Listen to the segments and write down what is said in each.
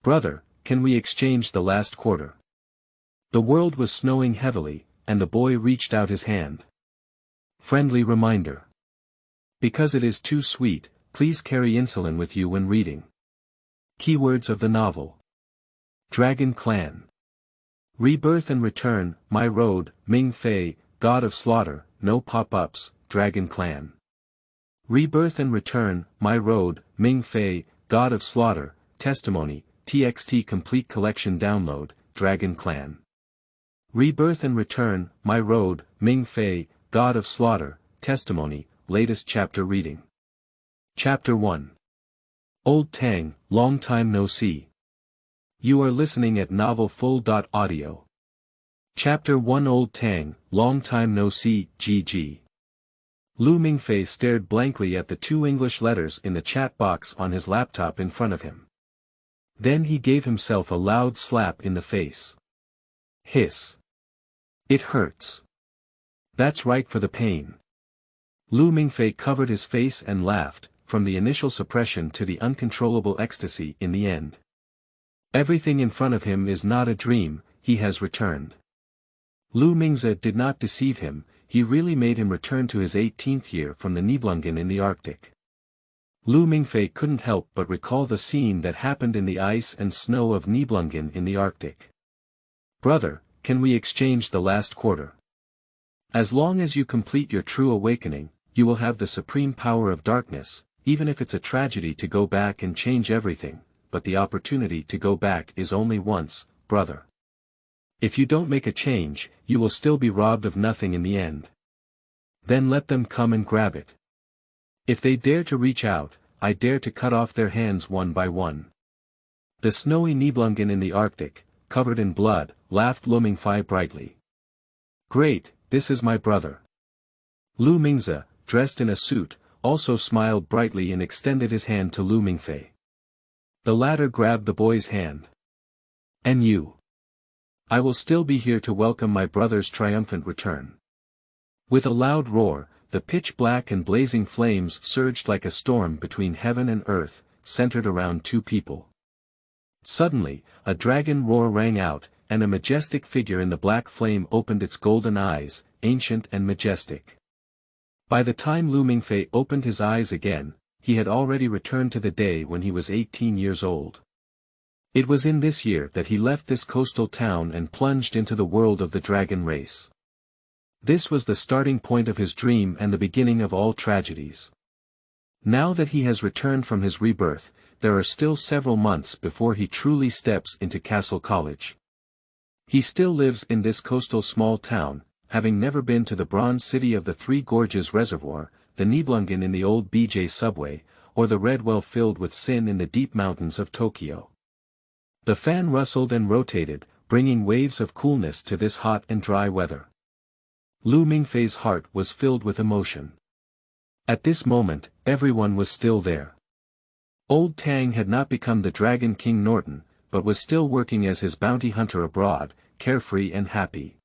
Brother, can we exchange the last quarter? The world was snowing heavily, and the boy reached out his hand. Friendly reminder. Because it is too sweet, please carry insulin with you when reading. Keywords of the novel. Dragon Clan. Rebirth and Return, My Road, Ming Fei, God of Slaughter, No Pop-Ups, Dragon Clan. Rebirth and Return, My Road, Ming Fei, God of Slaughter, Testimony, TXT Complete Collection Download, Dragon Clan. Rebirth and Return, My Road, Ming Fei, God of Slaughter, Testimony, Latest Chapter Reading. Chapter 1. Old Tang, Long Time No See. You are listening at novelfull.audio. Chapter 1. Old Tang, Long Time No See, GG. Lu Mingfei stared blankly at the 2 English letters in the chat box on his laptop in front of him. Then he gave himself a loud slap in the face. Hiss. It hurts. That's right for the pain. Lu Mingfei covered his face and laughed, from the initial suppression to the uncontrollable ecstasy in the end. Everything in front of him is not a dream, he has returned. Lu Mingze did not deceive him, he really made him return to his 18th year from the Nibelungen in the Arctic. Lu Mingfei couldn't help but recall the scene that happened in the ice and snow of Nibelungen in the Arctic. Brother, can we exchange the last quarter? As long as you complete your true awakening, you will have the supreme power of darkness, even if it's a tragedy to go back and change everything, but the opportunity to go back is only once, brother. If you don't make a change, you will still be robbed of nothing in the end. Then let them come and grab it. If they dare to reach out, I dare to cut off their hands one by one. The snowy Nibelungen in the Arctic, covered in blood, laughed Lu Mingfei brightly. Great, this is my brother. Lu Mingze, dressed in a suit, also smiled brightly and extended his hand to Lu Mingfei. The latter grabbed the boy's hand. And you? I will still be here to welcome my brother's triumphant return. With a loud roar, the pitch-black and blazing flames surged like a storm between heaven and earth, centered around 2 people. Suddenly, a dragon roar rang out, and a majestic figure in the black flame opened its golden eyes, ancient and majestic. By the time Lu Mingfei opened his eyes again, he had already returned to the day when he was 18 years old. It was in this year that he left this coastal town and plunged into the world of the dragon race. This was the starting point of his dream and the beginning of all tragedies. Now that he has returned from his rebirth, there are still several months before he truly steps into Castle College. He still lives in this coastal small town, having never been to the bronze city of the 3 Gorges Reservoir, the Nibelungen in the old BJ subway, or the red well filled with sin in the deep mountains of Tokyo. The fan rustled and rotated, bringing waves of coolness to this hot and dry weather. Lu Mingfei's heart was filled with emotion. At this moment, everyone was still there. Old Tang had not become the Dragon King Norton, but was still working as his bounty hunter abroad, carefree and happy.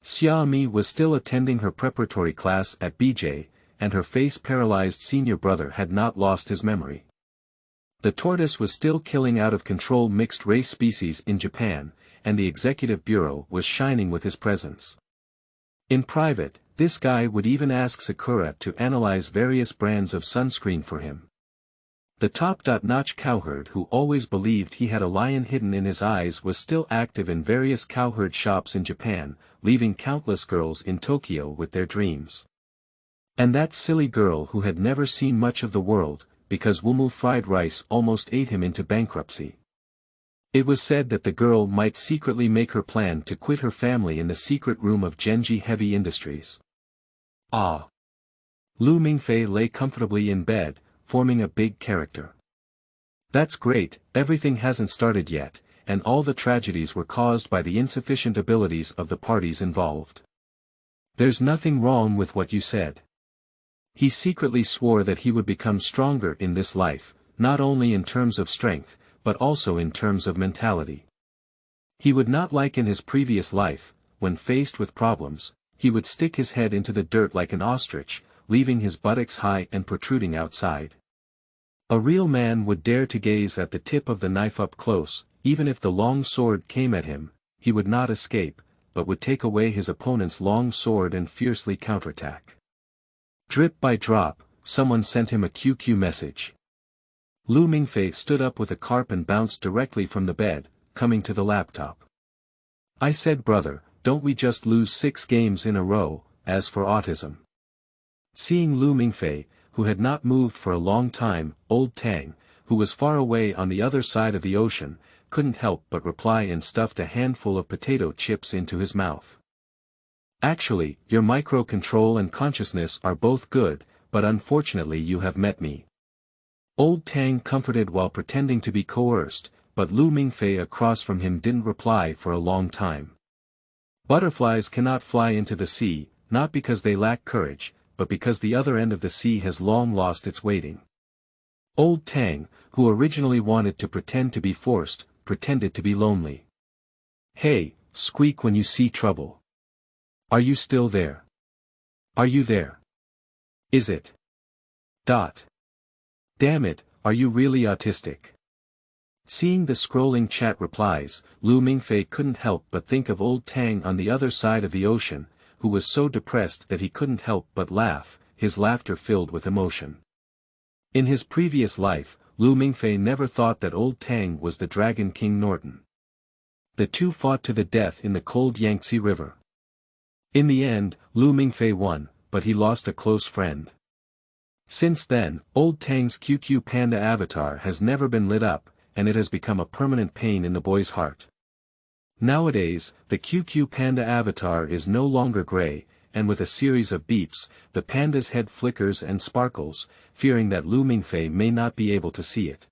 Xiaomi was still attending her preparatory class at BJ, and her face-paralyzed senior brother had not lost his memory. The tortoise was still killing out-of-control mixed-race species in Japan, and the executive bureau was shining with his presence. In private, this guy would even ask Sakura to analyze various brands of sunscreen for him. The top-notch cowherd who always believed he had a lion hidden in his eyes was still active in various cowherd shops in Japan, leaving countless girls in Tokyo with their dreams. And that silly girl who had never seen much of the world, because Wumu fried rice almost ate him into bankruptcy. It was said that the girl might secretly make her plan to quit her family in the secret room of Genji Heavy Industries. Ah! Lu Mingfei lay comfortably in bed, forming a big character. That's great, everything hasn't started yet, and all the tragedies were caused by the insufficient abilities of the parties involved. There's nothing wrong with what you said. He secretly swore that he would become stronger in this life, not only in terms of strength, but also in terms of mentality. He would not like in his previous life, when faced with problems, he would stick his head into the dirt like an ostrich, leaving his buttocks high and protruding outside. A real man would dare to gaze at the tip of the knife up close, even if the long sword came at him, he would not escape, but would take away his opponent's long sword and fiercely counterattack. Drip by drop, someone sent him a QQ message. Lu Mingfei stood up with a carp and bounced directly from the bed, coming to the laptop. I said, brother, don't we just lose 6 games in a row, as for autism? Seeing Lu Mingfei, who had not moved for a long time, old Tang, who was far away on the other side of the ocean, couldn't help but reply and stuffed a handful of potato chips into his mouth. Actually, your micro-control and consciousness are both good, but unfortunately you have met me. Old Tang comforted while pretending to be coerced, but Lu Mingfei across from him didn't reply for a long time. Butterflies cannot fly into the sea, not because they lack courage, but because the other end of the sea has long lost its weighting. Old Tang, who originally wanted to pretend to be forced, pretended to be lonely. Hey, squeak when you see trouble. Are you still there? Are you there? Is it? Damn it, are you really autistic? Seeing the scrolling chat replies, Lu Mingfei couldn't help but think of old Tang on the other side of the ocean, who was so depressed that he couldn't help but laugh, his laughter filled with emotion. In his previous life, Lu Mingfei never thought that old Tang was the Dragon King Norton. The two fought to the death in the cold Yangtze River. In the end, Lu Mingfei won, but he lost a close friend. Since then, old Tang's QQ Panda avatar has never been lit up, and it has become a permanent pain in the boy's heart. Nowadays, the QQ Panda avatar is no longer gray, and with a series of beeps, the panda's head flickers and sparkles, fearing that Lu Mingfei may not be able to see it.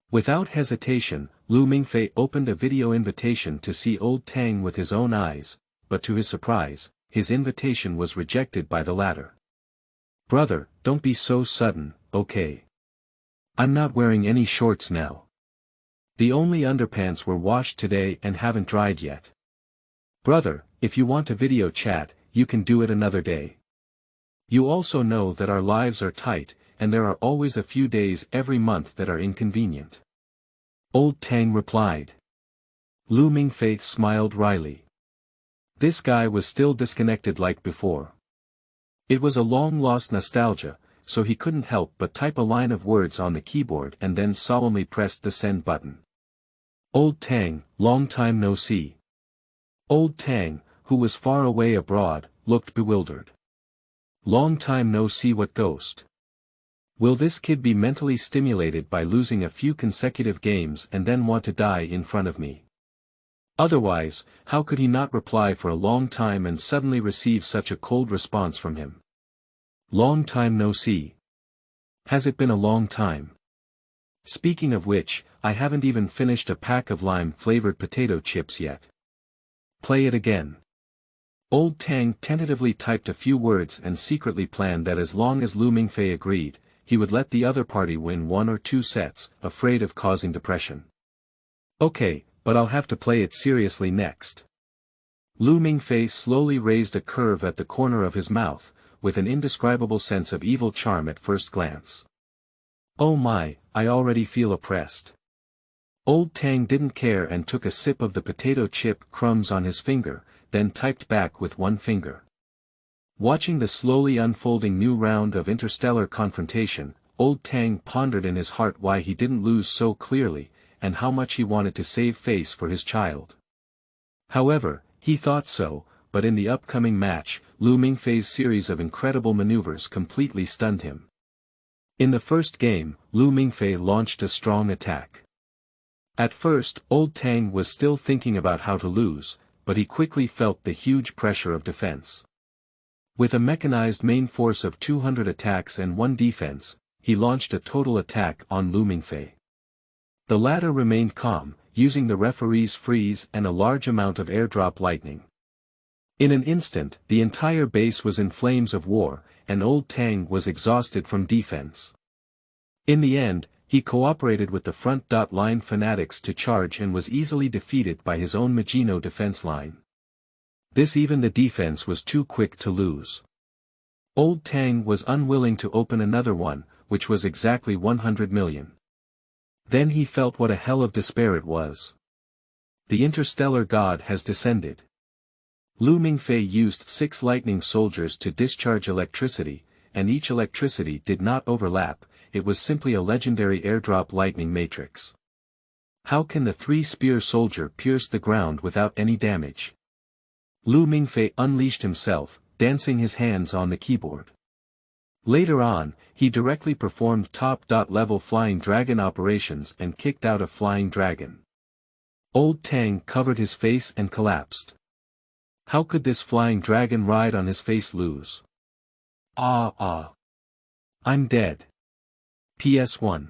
Without hesitation, Lu Mingfei opened a video invitation to see old Tang with his own eyes, but to his surprise, his invitation was rejected by the latter. Brother, don't be so sudden, okay? I'm not wearing any shorts now. The only underpants were washed today and haven't dried yet. Brother, if you want a video chat, you can do it another day. You also know that our lives are tight, and there are always a few days every month that are inconvenient. Old Tang replied. Lu Mingfei smiled wryly. This guy was still disconnected like before. It was a long-lost nostalgia, so he couldn't help but type a line of words on the keyboard and then solemnly pressed the send button. Old Tang, long time no see. Old Tang, who was far away abroad, looked bewildered. Long time no see, what ghost? Will this kid be mentally stimulated by losing a few consecutive games and then want to die in front of me? Otherwise, how could he not reply for a long time and suddenly receive such a cold response from him? Long time no see. Has it been a long time? Speaking of which, I haven't even finished a pack of lime-flavored potato chips yet. Play it again. Old Tang tentatively typed a few words and secretly planned that as long as Lu Mingfei agreed, he would let the other party win 1 or 2 sets, afraid of causing depression. Okay, but I'll have to play it seriously next. Lu Mingfei slowly raised a curve at the corner of his mouth, with an indescribable sense of evil charm at first glance. Oh my, I already feel oppressed. Old Tang didn't care and took a sip of the potato chip crumbs on his finger, then typed back with one finger. Watching the slowly unfolding new round of interstellar confrontation, old Tang pondered in his heart why he didn't lose so clearly, and how much he wanted to save face for his child. However, he thought so, but in the upcoming match, Lu Mingfei's series of incredible maneuvers completely stunned him. In the first game, Lu Mingfei launched a strong attack. At first, old Tang was still thinking about how to lose, but he quickly felt the huge pressure of defense. With a mechanized main force of 200 attacks and 1 defense, he launched a total attack on Lu Mingfei. The latter remained calm, using the referee's freeze and a large amount of airdrop lightning. In an instant, the entire base was in flames of war, and old Tang was exhausted from defense. In the end, he cooperated with the front line fanatics to charge and was easily defeated by his own Magino defense line. This even the defense was too quick to lose. Old Tang was unwilling to open another one, which was exactly 100 million. Then he felt what a hell of despair it was. The interstellar god has descended. Lu Mingfei used 6 lightning soldiers to discharge electricity, and each electricity did not overlap, it was simply a legendary airdrop lightning matrix. How can the 3-spear soldier pierce the ground without any damage? Lu Mingfei unleashed himself, dancing his hands on the keyboard. Later on, he directly performed top-level flying dragon operations and kicked out a flying dragon. Old Tang covered his face and collapsed. How could this flying dragon ride on his face lose? I'm dead. PS1.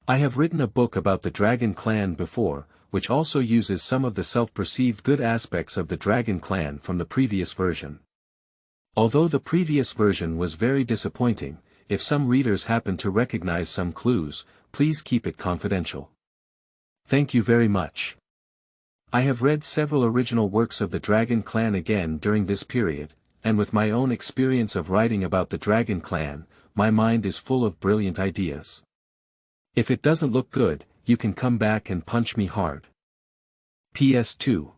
I have written a book about the Dragon Clan before, which also uses some of the self-perceived good aspects of the Dragon Clan from the previous version. Although the previous version was very disappointing, if some readers happen to recognize some clues, please keep it confidential. Thank you very much. I have read several original works of the Dragon Clan again during this period, and with my own experience of writing about the Dragon Clan, my mind is full of brilliant ideas. If it doesn't look good, you can come back and punch me hard. PS2.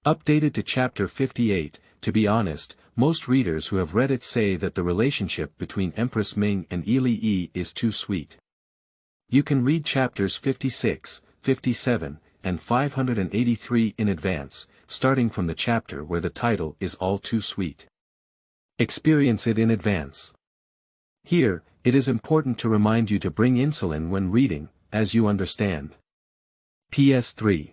Updated to Chapter 58, to be honest, most readers who have read it say that the relationship between Empress Ming and Ili Yi is too sweet. You can read chapters 56, 57, and 583 in advance, starting from the chapter where the title is All Too Sweet. Experience it in advance. Here, it is important to remind you to bring insulin when reading, as you understand. PS3.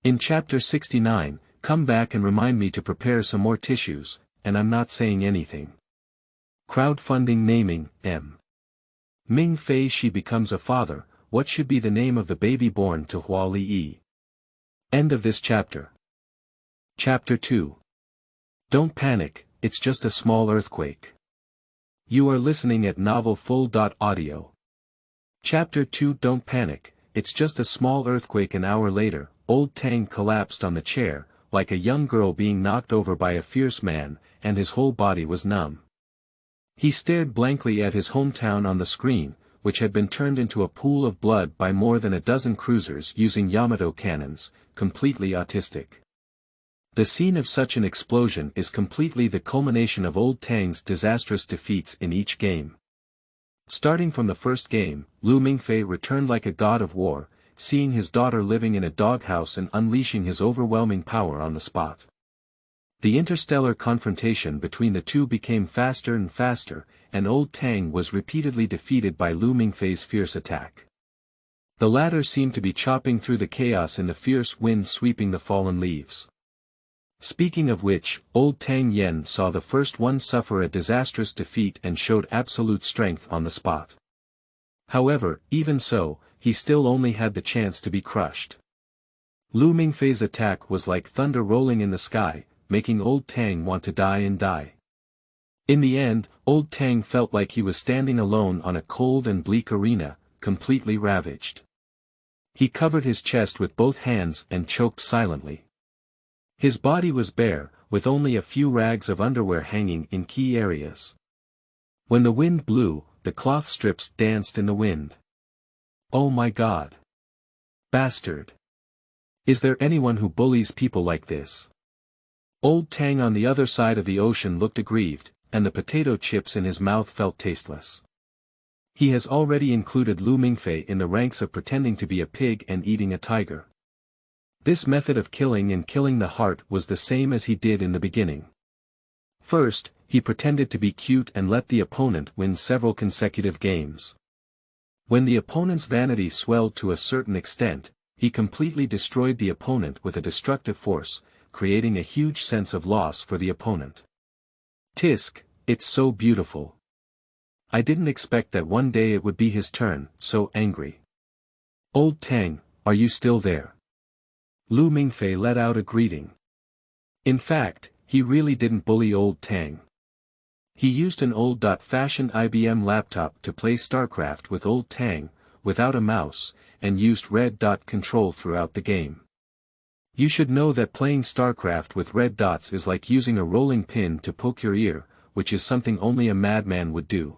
In chapter 69, come back and remind me to prepare some more tissues, and I'm not saying anything. Crowdfunding naming, M. Ming Fei she becomes a father, what should be the name of the baby born to Hua Li? End of this chapter. Chapter 2. Don't panic, it's just a small earthquake. You are listening at novelfull.audio. Chapter 2. Don't panic, it's just a small earthquake. An hour later, old Tang collapsed on the chair, like a young girl being knocked over by a fierce man, and his whole body was numb. He stared blankly at his hometown on the screen, which had been turned into a pool of blood by more than a dozen cruisers using Yamato cannons, completely autistic. The scene of such an explosion is completely the culmination of old Tang's disastrous defeats in each game. Starting from the first game, Lu Mingfei returned like a god of war, seeing his daughter living in a doghouse and unleashing his overwhelming power on the spot. The interstellar confrontation between the two became faster and faster, and old Tang was repeatedly defeated by Lu Mingfei's fierce attack. The latter seemed to be chopping through the chaos in the fierce wind sweeping the fallen leaves. Speaking of which, old Tang Yen saw the first one suffer a disastrous defeat and showed absolute strength on the spot. However, even so, he still only had the chance to be crushed. Lu Mingfei's attack was like thunder rolling in the sky, making old Tang want to die and die. In the end, old Tang felt like he was standing alone on a cold and bleak arena, completely ravaged. He covered his chest with both hands and choked silently. His body was bare, with only a few rags of underwear hanging in key areas. When the wind blew, the cloth strips danced in the wind. Oh my God! Bastard! Is there anyone who bullies people like this? Old Tang on the other side of the ocean looked aggrieved, and the potato chips in his mouth felt tasteless. He has already included Lu Mingfei in the ranks of pretending to be a pig and eating a tiger. This method of killing and killing the heart was the same as he did in the beginning. First, he pretended to be cute and let the opponent win several consecutive games. When the opponent's vanity swelled to a certain extent, he completely destroyed the opponent with a destructive force, creating a huge sense of loss for the opponent. Tisk, it's so beautiful. I didn't expect that one day it would be his turn, so angry. Old Tang, are you still there? Lu Mingfei let out a greeting. In fact, he really didn't bully old Tang. He used an old-fashioned IBM laptop to play StarCraft with old Tang, without a mouse, and used red dot control throughout the game. You should know that playing StarCraft with red dots is like using a rolling pin to poke your ear, which is something only a madman would do.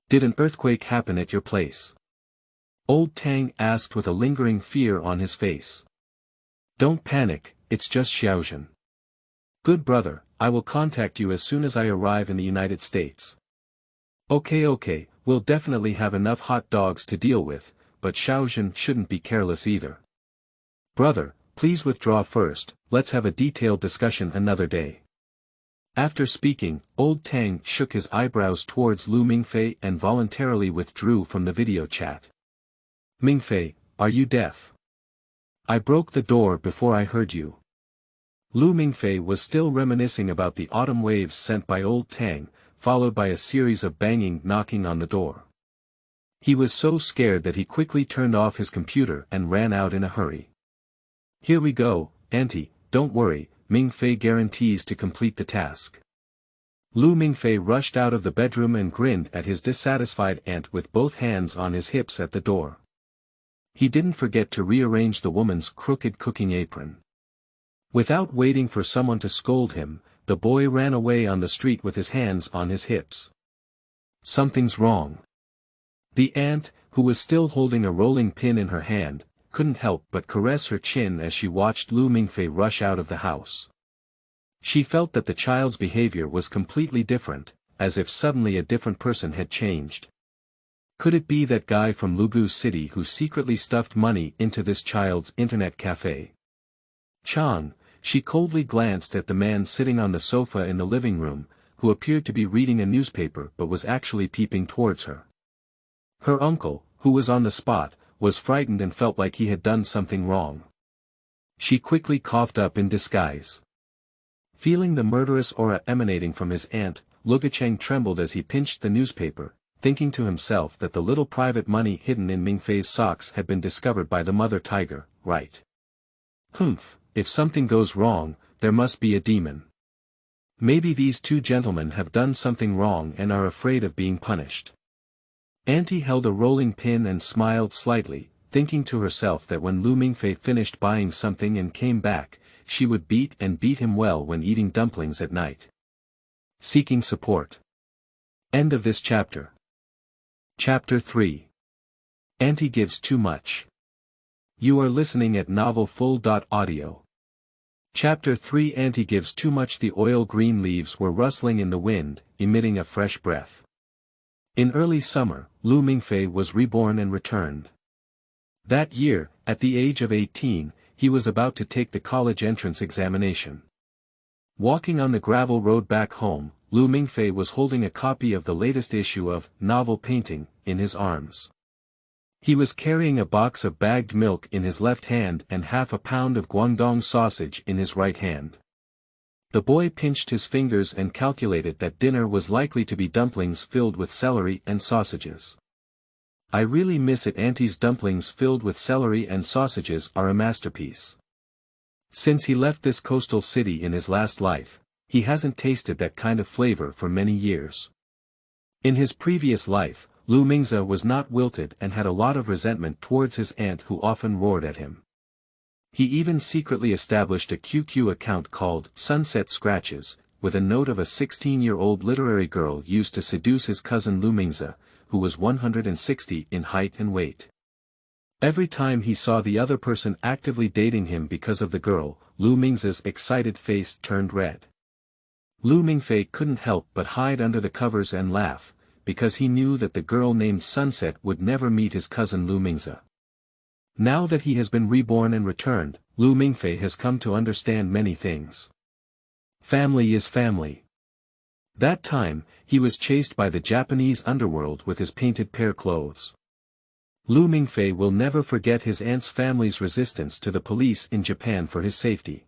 Did an earthquake happen at your place? Old Tang asked with a lingering fear on his face. Don't panic, it's just Xiaoqiang. Good brother, I will contact you as soon as I arrive in the United States. Okay, we'll definitely have enough hot dogs to deal with, but Xiaoqiang shouldn't be careless either. Brother, please withdraw first, let's have a detailed discussion another day. After speaking, old Tang shook his eyebrows towards Lu Mingfei and voluntarily withdrew from the video chat. Mingfei, are you deaf? I broke the door before I heard you. Lu Mingfei was still reminiscing about the autumn waves sent by old Tang, followed by a series of banging knocking on the door. He was so scared that he quickly turned off his computer and ran out in a hurry. Here we go, Auntie, don't worry, Mingfei guarantees to complete the task. Lu Mingfei rushed out of the bedroom and grinned at his dissatisfied aunt with both hands on his hips at the door. He didn't forget to rearrange the woman's crooked cooking apron. Without waiting for someone to scold him, the boy ran away on the street with his hands on his hips. Something's wrong. The aunt, who was still holding a rolling pin in her hand, couldn't help but caress her chin as she watched Lu Mingfei rush out of the house. She felt that the child's behavior was completely different, as if suddenly a different person had changed. Could it be that guy from Lugu City who secretly stuffed money into this child's internet cafe? Chang, she coldly glanced at the man sitting on the sofa in the living room, who appeared to be reading a newspaper but was actually peeping towards her. Her uncle, who was on the spot, was frightened and felt like he had done something wrong. She quickly coughed up in disguise. Feeling the murderous aura emanating from his aunt, Xiaoqiang trembled as he pinched the newspaper, thinking to himself that the little private money hidden in Mingfei's socks had been discovered by the mother tiger, right? Humph, if something goes wrong, there must be a demon. Maybe these two gentlemen have done something wrong and are afraid of being punished. Auntie held a rolling pin and smiled slightly, thinking to herself that when Lu Mingfei finished buying something and came back, she would beat him well when eating dumplings at night. Seeking support. End of this chapter. Chapter 3. Auntie gives too much. You are listening at novelfull.audio. Chapter 3. Auntie gives too much. The oil green leaves were rustling in the wind, emitting a fresh breath. In early summer, Lu Mingfei was reborn and returned. That year, at the age of 18, he was about to take the college entrance examination. Walking on the gravel road back home, Lu Mingfei was holding a copy of the latest issue of Novel Painting in his arms. He was carrying a box of bagged milk in his left hand and half a pound of Guangdong sausage in his right hand. The boy pinched his fingers and calculated that dinner was likely to be dumplings filled with celery and sausages. I really miss it. Auntie's dumplings filled with celery and sausages are a masterpiece. Since he left this coastal city in his last life, he hasn't tasted that kind of flavor for many years. In his previous life, Lu Mingze was not wilted and had a lot of resentment towards his aunt who often roared at him. He even secretly established a QQ account called Sunset Scratches, with a note of a 16-year-old literary girl used to seduce his cousin Lu Mingze, who was 160 in height and weight. Every time he saw the other person actively dating him because of the girl, Lu Mingze's excited face turned red. Lu Mingfei couldn't help but hide under the covers and laugh, because he knew that the girl named Sunset would never meet his cousin Lu Mingze. Now that he has been reborn and returned, Lu Mingfei has come to understand many things. Family is family. That time, he was chased by the Japanese underworld with his painted pear clothes. Lu Mingfei will never forget his aunt's family's resistance to the police in Japan for his safety.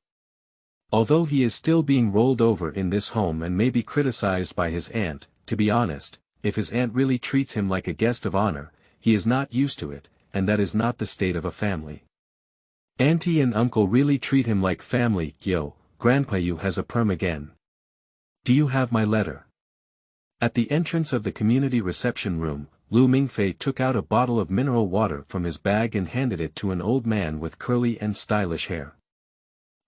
Although he is still being rolled over in this home and may be criticized by his aunt, to be honest, if his aunt really treats him like a guest of honor, he is not used to it, and that is not the state of a family. Auntie and uncle really treat him like family. Yo, grandpa, you has a perm again. Do you have my letter? At the entrance of the community reception room, Lu Mingfei took out a bottle of mineral water from his bag and handed it to an old man with curly and stylish hair.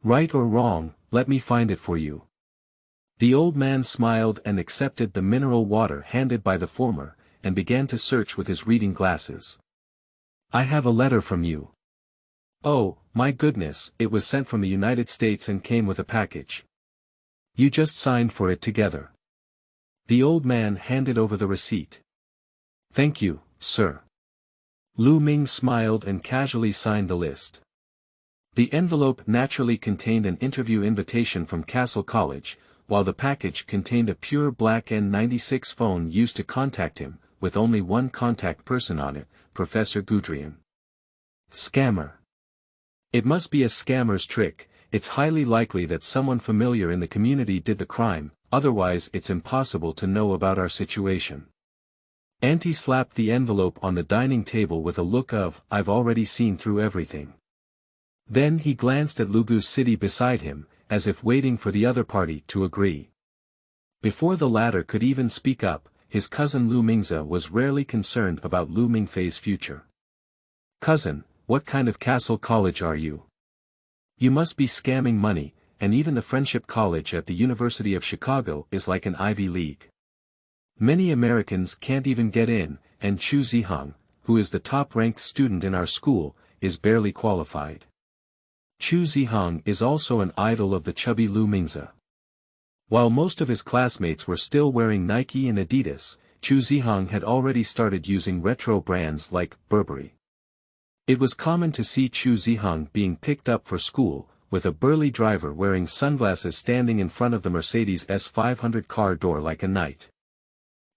Right or wrong, let me find it for you. The old man smiled and accepted the mineral water handed by the former, and began to search with his reading glasses. "I have a letter from you." "Oh, my goodness, it was sent from the United States and came with a package. You just signed for it together." The old man handed over the receipt. "Thank you, sir." Lu Ming smiled and casually signed the list. The envelope naturally contained an interview invitation from Castle College, while the package contained a pure black N96 phone used to contact him, with only one contact person on it, Professor Gudrian. Scammer. It must be a scammer's trick. It's highly likely that someone familiar in the community did the crime, otherwise it's impossible to know about our situation. Auntie slapped the envelope on the dining table with a look of, "I've already seen through everything." Then he glanced at Lugu's city beside him, as if waiting for the other party to agree. Before the latter could even speak up, his cousin Lu Mingze was rarely concerned about Lu Mingfei's future. "Cousin, what kind of Castle College are you? You must be scamming money, and even the Friendship College at the University of Chicago is like an Ivy League. Many Americans can't even get in, and Chu Zihang, who is the top-ranked student in our school, is barely qualified." Chu Zihang is also an idol of the chubby Lu Mingze. While most of his classmates were still wearing Nike and Adidas, Chu Zihang had already started using retro brands like Burberry. It was common to see Chu Zihang being picked up for school, with a burly driver wearing sunglasses standing in front of the Mercedes S500 car door like a knight.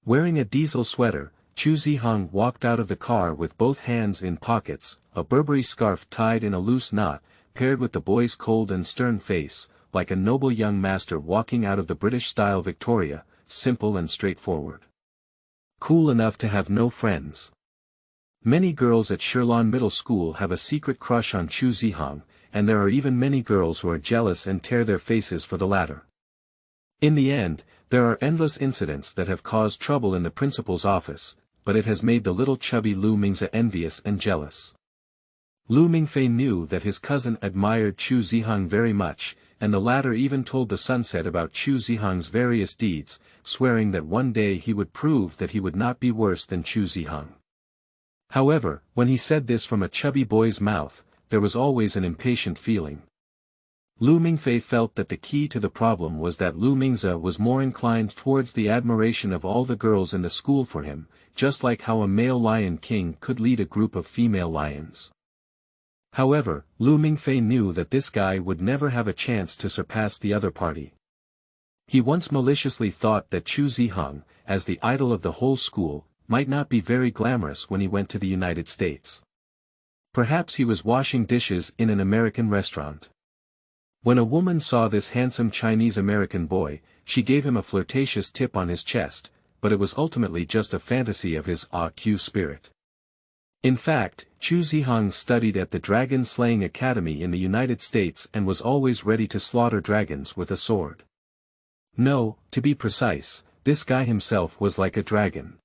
Wearing a diesel sweater, Chu Zihang walked out of the car with both hands in pockets, a Burberry scarf tied in a loose knot, paired with the boy's cold and stern face, like a noble young master walking out of the British-style Victoria, simple and straightforward. Cool enough to have no friends. Many girls at Shirlan Middle School have a secret crush on Chu Zihang, and there are even many girls who are jealous and tear their faces for the latter. In the end, there are endless incidents that have caused trouble in the principal's office, but it has made the little chubby Lu Mingze envious and jealous. Lu Mingfei knew that his cousin admired Chu Zihang very much, and the latter even told the sunset about Chu Zihang's various deeds, swearing that one day he would prove that he would not be worse than Chu Zihang. However, when he said this from a chubby boy's mouth, there was always an impatient feeling. Lu Mingfei felt that the key to the problem was that Lu Mingze was more inclined towards the admiration of all the girls in the school for him, just like how a male lion king could lead a group of female lions. However, Lu Mingfei knew that this guy would never have a chance to surpass the other party. He once maliciously thought that Chu Zihang, as the idol of the whole school, might not be very glamorous when he went to the United States. Perhaps he was washing dishes in an American restaurant. When a woman saw this handsome Chinese-American boy, she gave him a flirtatious tip on his chest, but it was ultimately just a fantasy of his AQ spirit. In fact, Chu Zihang studied at the Dragon Slaying Academy in the United States and was always ready to slaughter dragons with a sword. No, to be precise, this guy himself was like a dragon.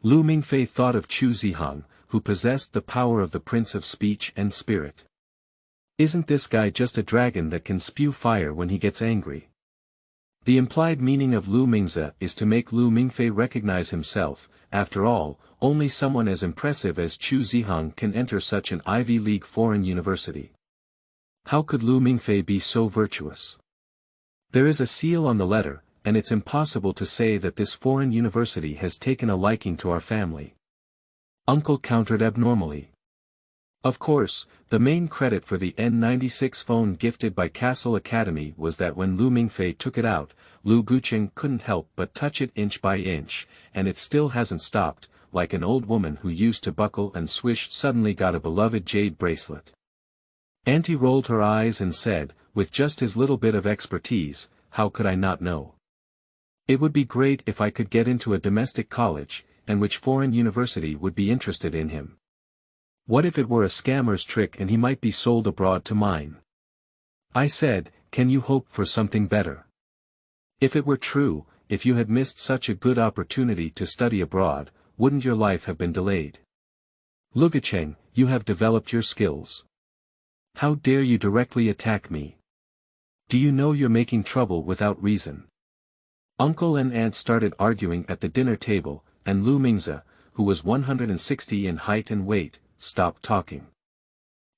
Lu Mingfei thought of Chu Zihang, who possessed the power of the Prince of Speech and Spirit. Isn't this guy just a dragon that can spew fire when he gets angry? The implied meaning of Lu Mingze is to make Lu Mingfei recognize himself. After all, only someone as impressive as Chu Zihang can enter such an Ivy League foreign university. How could Lu Mingfei be so virtuous? There is a seal on the letter, and it's impossible to say that this foreign university has taken a liking to our family. Uncle countered abnormally. Of course, the main credit for the N96 phone gifted by Castle Academy was that when Lu Mingfei took it out, Lu Guqing couldn't help but touch it inch by inch, and it still hasn't stopped, like an old woman who used to buckle and swish suddenly got a beloved jade bracelet. Auntie rolled her eyes and said, with just his little bit of expertise, how could I not know? It would be great if I could get into a domestic college, and which foreign university would be interested in him. What if it were a scammer's trick and he might be sold abroad to mine? I said, can you hope for something better? If it were true, if you had missed such a good opportunity to study abroad, wouldn't your life have been delayed? Xiaoqiang, you have developed your skills. How dare you directly attack me? Do you know you're making trouble without reason? Uncle and aunt started arguing at the dinner table, and Lu Mingze, who was 160 in height and weight, stopped talking.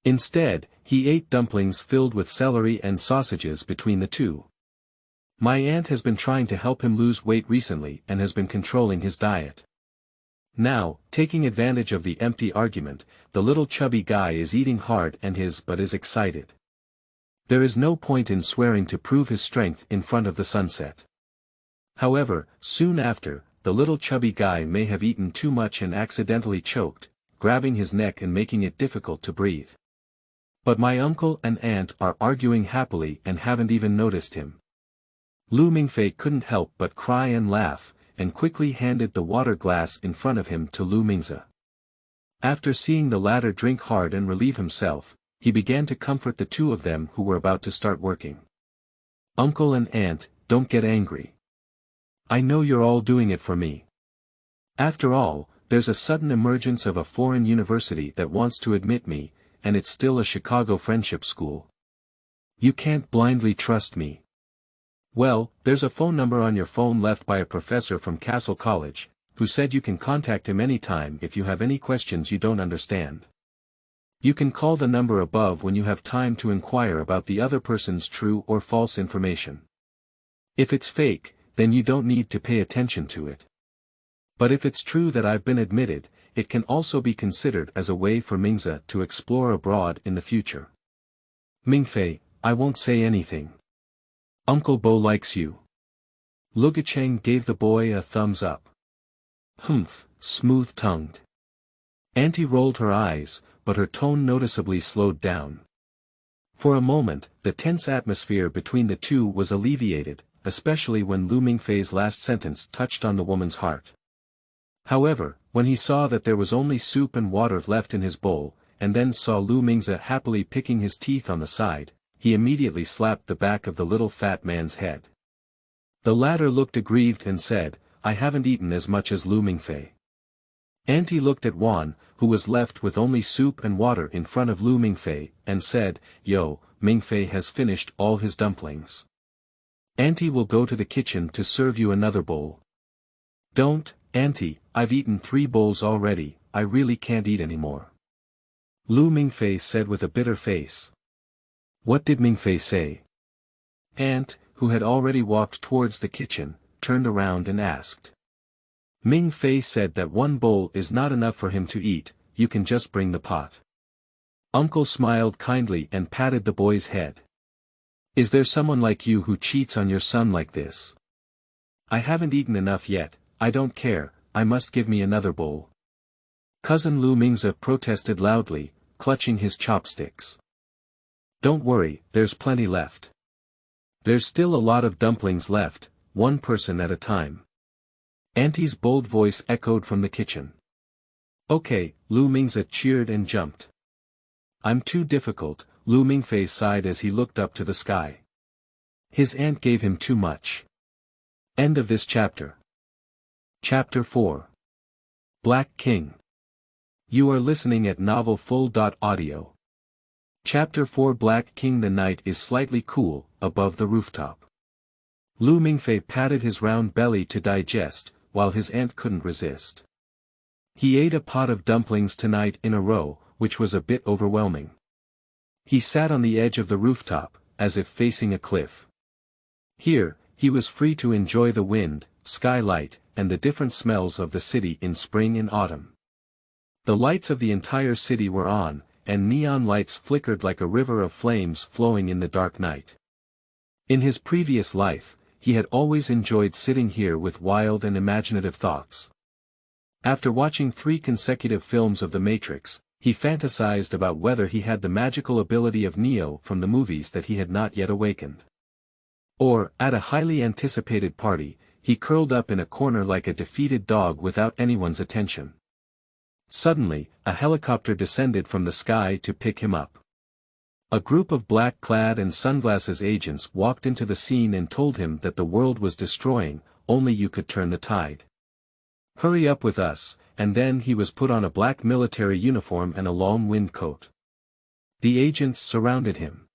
Instead, he ate dumplings filled with celery and sausages between the two. My aunt has been trying to help him lose weight recently and has been controlling his diet. Now, taking advantage of the empty argument, the little chubby guy is eating hard and is excited. There is no point in swearing to prove his strength in front of the sunset. However, soon after, the little chubby guy may have eaten too much and accidentally choked, grabbing his neck and making it difficult to breathe. But my uncle and aunt are arguing happily and haven't even noticed him. Lu Mingfei couldn't help but cry and laugh, and quickly handed the water glass in front of him to Lu Mingze. After seeing the latter drink hard and relieve himself, he began to comfort the two of them who were about to start working. Uncle and aunt, don't get angry. I know you're all doing it for me. After all, there's a sudden emergence of a foreign university that wants to admit me, and it's still a Chicago friendship school. You can't blindly trust me. Well, there's a phone number on your phone left by a professor from Castle College, who said you can contact him anytime if you have any questions you don't understand. You can call the number above when you have time to inquire about the other person's true or false information. If it's fake, then you don't need to pay attention to it. But if it's true that I've been admitted, it can also be considered as a way for Mingze to explore abroad in the future. Mingfei, I won't say anything. Uncle Bo likes you. Xiaoqiang gave the boy a thumbs up. Humph, smooth-tongued. Auntie rolled her eyes, but her tone noticeably slowed down. For a moment, the tense atmosphere between the two was alleviated, especially when Lu Mingfei's last sentence touched on the woman's heart. However, when he saw that there was only soup and water left in his bowl, and then saw Lu Mingze happily picking his teeth on the side, he immediately slapped the back of the little fat man's head. The latter looked aggrieved and said, I haven't eaten as much as Lu Mingfei. Auntie looked at Wan, who was left with only soup and water in front of Lu Mingfei, and said, Yo, Mingfei has finished all his dumplings. Auntie will go to the kitchen to serve you another bowl. Don't, Auntie, I've eaten 3 bowls already, I really can't eat anymore. Lu Mingfei said with a bitter face. What did Mingfei say? Aunt, who had already walked towards the kitchen, turned around and asked. Mingfei said that 1 bowl is not enough for him to eat, you can just bring the pot. Uncle smiled kindly and patted the boy's head. Is there someone like you who cheats on your son like this? I haven't eaten enough yet, I don't care, I must give me another bowl. Cousin Lu Mingze protested loudly, clutching his chopsticks. Don't worry, there's plenty left. There's still a lot of dumplings left, 1 person at a time. Auntie's bold voice echoed from the kitchen. Okay, Lu Mingze cheered and jumped. I'm too difficult, Lu Mingfei sighed as he looked up to the sky. His aunt gave him too much. End of this chapter. Chapter 4. Black King. You are listening at novelfull.audio. Chapter 4 Black King. The night is slightly cool, above the rooftop. Lu Mingfei patted his round belly to digest, while his aunt couldn't resist. He ate a pot of dumplings tonight in a row, which was a bit overwhelming. He sat on the edge of the rooftop, as if facing a cliff. Here, he was free to enjoy the wind, skylight, and the different smells of the city in spring and autumn. The lights of the entire city were on, and neon lights flickered like a river of flames flowing in the dark night. In his previous life, he had always enjoyed sitting here with wild and imaginative thoughts. After watching 3 consecutive films of The Matrix, he fantasized about whether he had the magical ability of Neo from the movies that he had not yet awakened. Or, at a highly anticipated party, he curled up in a corner like a defeated dog without anyone's attention. Suddenly, a helicopter descended from the sky to pick him up. A group of black-clad and sunglasses agents walked into the scene and told him that the world was destroying, only you could turn the tide. Hurry up with us, and then he was put on a black military uniform and a long wind coat. The agents surrounded him.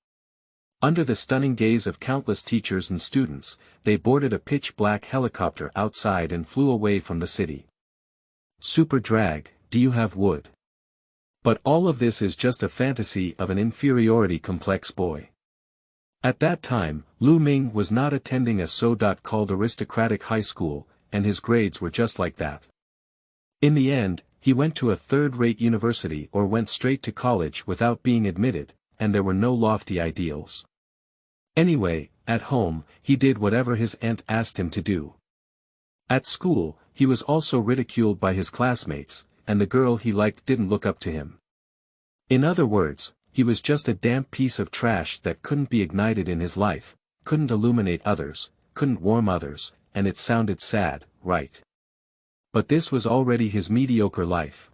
Under the stunning gaze of countless teachers and students, they boarded a pitch-black helicopter outside and flew away from the city. Super drag, do you have wood? But all of this is just a fantasy of an inferiority complex boy. At that time, Lu Ming was not attending a so-called aristocratic high school, and his grades were just like that. In the end, he went to a third-rate university or went straight to college without being admitted, and there were no lofty ideals. Anyway, at home, he did whatever his aunt asked him to do. At school, he was also ridiculed by his classmates, and the girl he liked didn't look up to him. In other words, he was just a damp piece of trash that couldn't be ignited in his life, couldn't illuminate others, couldn't warm others, and it sounded sad, right? But this was already his mediocre life.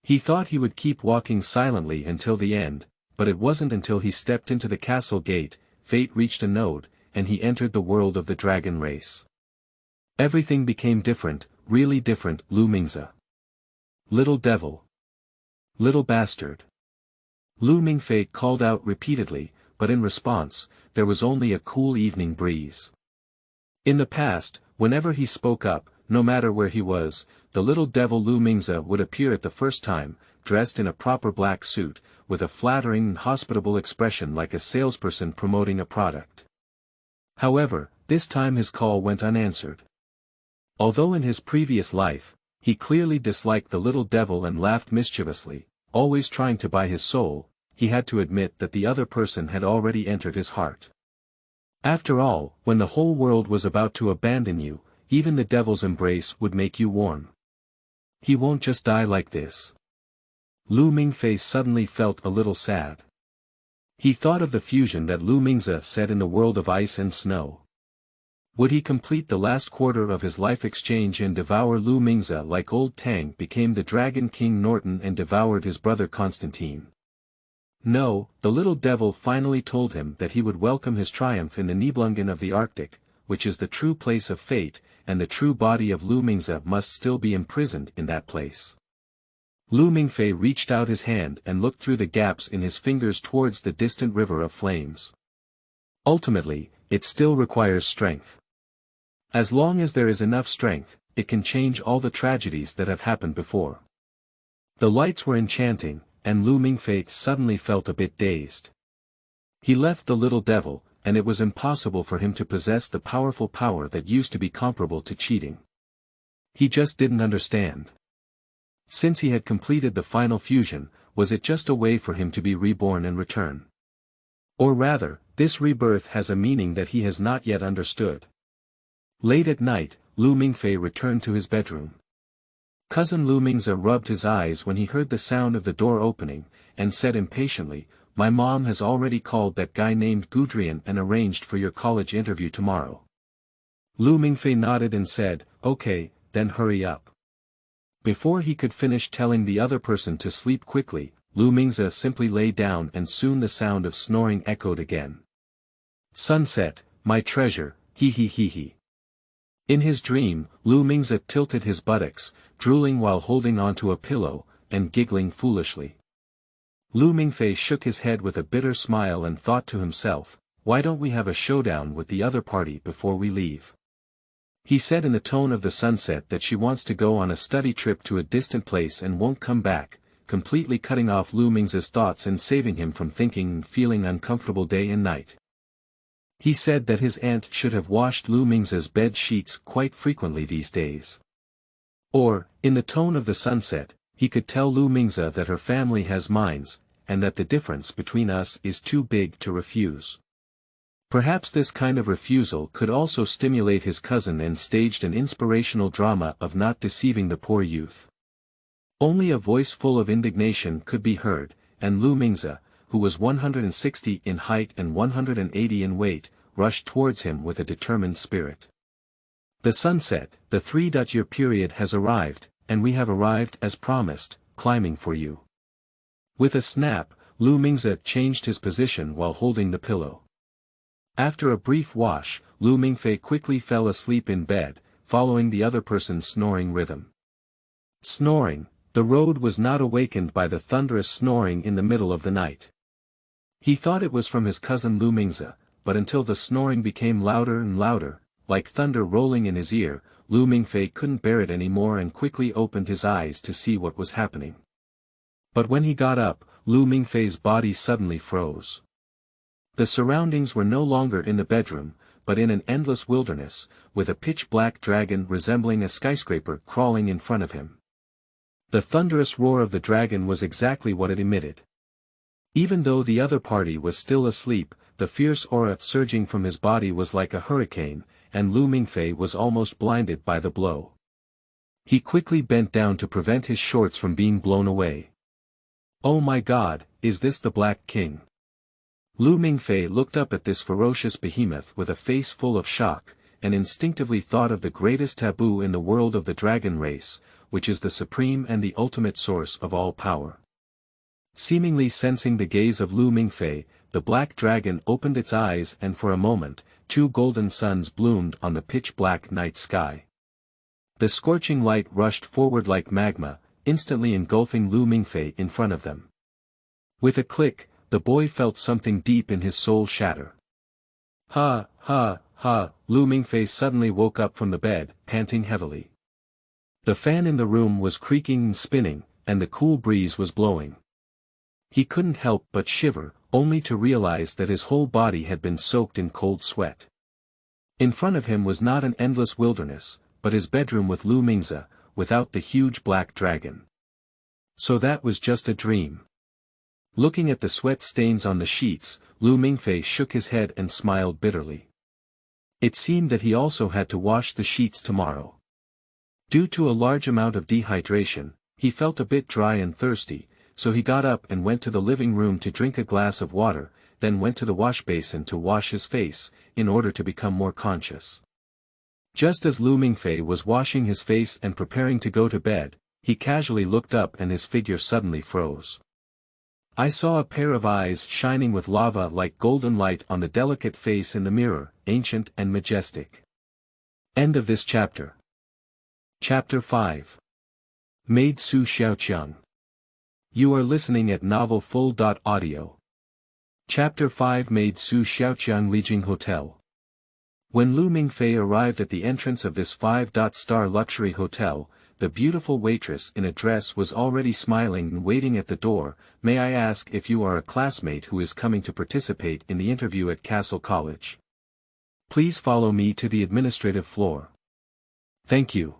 He thought he would keep walking silently until the end, but it wasn't until he stepped into the castle gate, fate reached a node, and he entered the world of the dragon race. Everything became different, really different. Lu Mingze. Little devil. Little bastard. Lu Mingfei called out repeatedly, but in response, there was only a cool evening breeze. In the past, whenever he spoke up, no matter where he was, the little devil Lu Mingze would appear at the first time, dressed in a proper black suit, with a flattering and hospitable expression like a salesperson promoting a product. However, this time his call went unanswered. Although in his previous life, he clearly disliked the little devil and laughed mischievously, always trying to buy his soul, he had to admit that the other person had already entered his heart. After all, when the whole world was about to abandon you, even the devil's embrace would make you warm. He won't just die like this. Lu Mingfei suddenly felt a little sad. He thought of the fusion that Lu Mingze said in the world of ice and snow. Would he complete the last quarter of his life exchange and devour Lu Mingze like old Tang became the Dragon King Norton and devoured his brother Constantine? No, the little devil finally told him that he would welcome his triumph in the Nibelungen of the Arctic, which is the true place of fate, and the true body of Lu Mingze must still be imprisoned in that place. Lu Mingfei reached out his hand and looked through the gaps in his fingers towards the distant river of flames. Ultimately, it still requires strength. As long as there is enough strength, it can change all the tragedies that have happened before. The lights were enchanting, and Lu Mingfei suddenly felt a bit dazed. He left the little devil, and it was impossible for him to possess the powerful power that used to be comparable to cheating. He just didn't understand. Since he had completed the final fusion, was it just a way for him to be reborn and return? Or rather, this rebirth has a meaning that he has not yet understood. Late at night, Lu Mingfei returned to his bedroom. Cousin Lu Mingze rubbed his eyes when he heard the sound of the door opening, and said impatiently, "My mom has already called that guy named Gudrian and arranged for your college interview tomorrow." Lu Mingfei nodded and said, "Okay, then hurry up." Before he could finish telling the other person to sleep quickly, Lu Mingze simply lay down and soon the sound of snoring echoed again. "Sunset, my treasure, he he he he." In his dream, Lu Mingze tilted his buttocks, drooling while holding onto a pillow, and giggling foolishly. Lu Mingfei shook his head with a bitter smile and thought to himself, "Why don't we have a showdown with the other party before we leave?" He said in the tone of the sunset that she wants to go on a study trip to a distant place and won't come back, completely cutting off Lu Mingze's thoughts and saving him from thinking and feeling uncomfortable day and night. He said that his aunt should have washed Lu Mingze's bed sheets quite frequently these days. Or, in the tone of the sunset, he could tell Lu Mingze that her family has minds, and that the difference between us is too big to refuse. Perhaps this kind of refusal could also stimulate his cousin and staged an inspirational drama of not deceiving the poor youth. Only a voice full of indignation could be heard, and Lu Mingze, who was 160 in height and 180 in weight, rushed towards him with a determined spirit. "The sunset, the 3-year period has arrived, and we have arrived as promised, climbing for you." With a snap, Lu Mingze changed his position while holding the pillow. After a brief wash, Lu Mingfei quickly fell asleep in bed, following the other person's snoring rhythm. Snoring, the road was not awakened by the thunderous snoring in the middle of the night. He thought it was from his cousin Lu Mingze, but until the snoring became louder and louder, like thunder rolling in his ear, Lu Mingfei couldn't bear it anymore and quickly opened his eyes to see what was happening. But when he got up, Lu Mingfei's body suddenly froze. The surroundings were no longer in the bedroom, but in an endless wilderness, with a pitch-black dragon resembling a skyscraper crawling in front of him. The thunderous roar of the dragon was exactly what it emitted. Even though the other party was still asleep, the fierce aura surging from his body was like a hurricane, and Lu Mingfei was almost blinded by the blow. He quickly bent down to prevent his shorts from being blown away. "Oh my God, is this the Black King?" Lu Mingfei looked up at this ferocious behemoth with a face full of shock, and instinctively thought of the greatest taboo in the world of the dragon race, which is the supreme and the ultimate source of all power. Seemingly sensing the gaze of Lu Mingfei, the black dragon opened its eyes and for a moment, 2 golden suns bloomed on the pitch-black night sky. The scorching light rushed forward like magma, instantly engulfing Lu Mingfei in front of them. With a click, the boy felt something deep in his soul shatter. Ha, ha, ha, Lu Mingfei suddenly woke up from the bed, panting heavily. The fan in the room was creaking and spinning, and the cool breeze was blowing. He couldn't help but shiver, only to realize that his whole body had been soaked in cold sweat. In front of him was not an endless wilderness, but his bedroom with Lu Mingze, without the huge black dragon. So that was just a dream. Looking at the sweat stains on the sheets, Lu Mingfei shook his head and smiled bitterly. It seemed that he also had to wash the sheets tomorrow. Due to a large amount of dehydration, he felt a bit dry and thirsty, so he got up and went to the living room to drink a glass of water, then went to the wash basin to wash his face, in order to become more conscious. Just as Lu Mingfei was washing his face and preparing to go to bed, he casually looked up and his figure suddenly froze. I saw a pair of eyes shining with lava like golden light on the delicate face in the mirror, ancient and majestic. End of this chapter. Chapter 5. Maid Su Xiaoqiang. You are listening at novelfull.audio. Chapter 5. Maid Su Xiaoqiang Lijing Hotel. When Lu Mingfei arrived at the entrance of this 5-star luxury hotel, the beautiful waitress in a dress was already smiling and waiting at the door. "May I ask if you are a classmate who is coming to participate in the interview at Castle College? Please follow me to the administrative floor." "Thank you."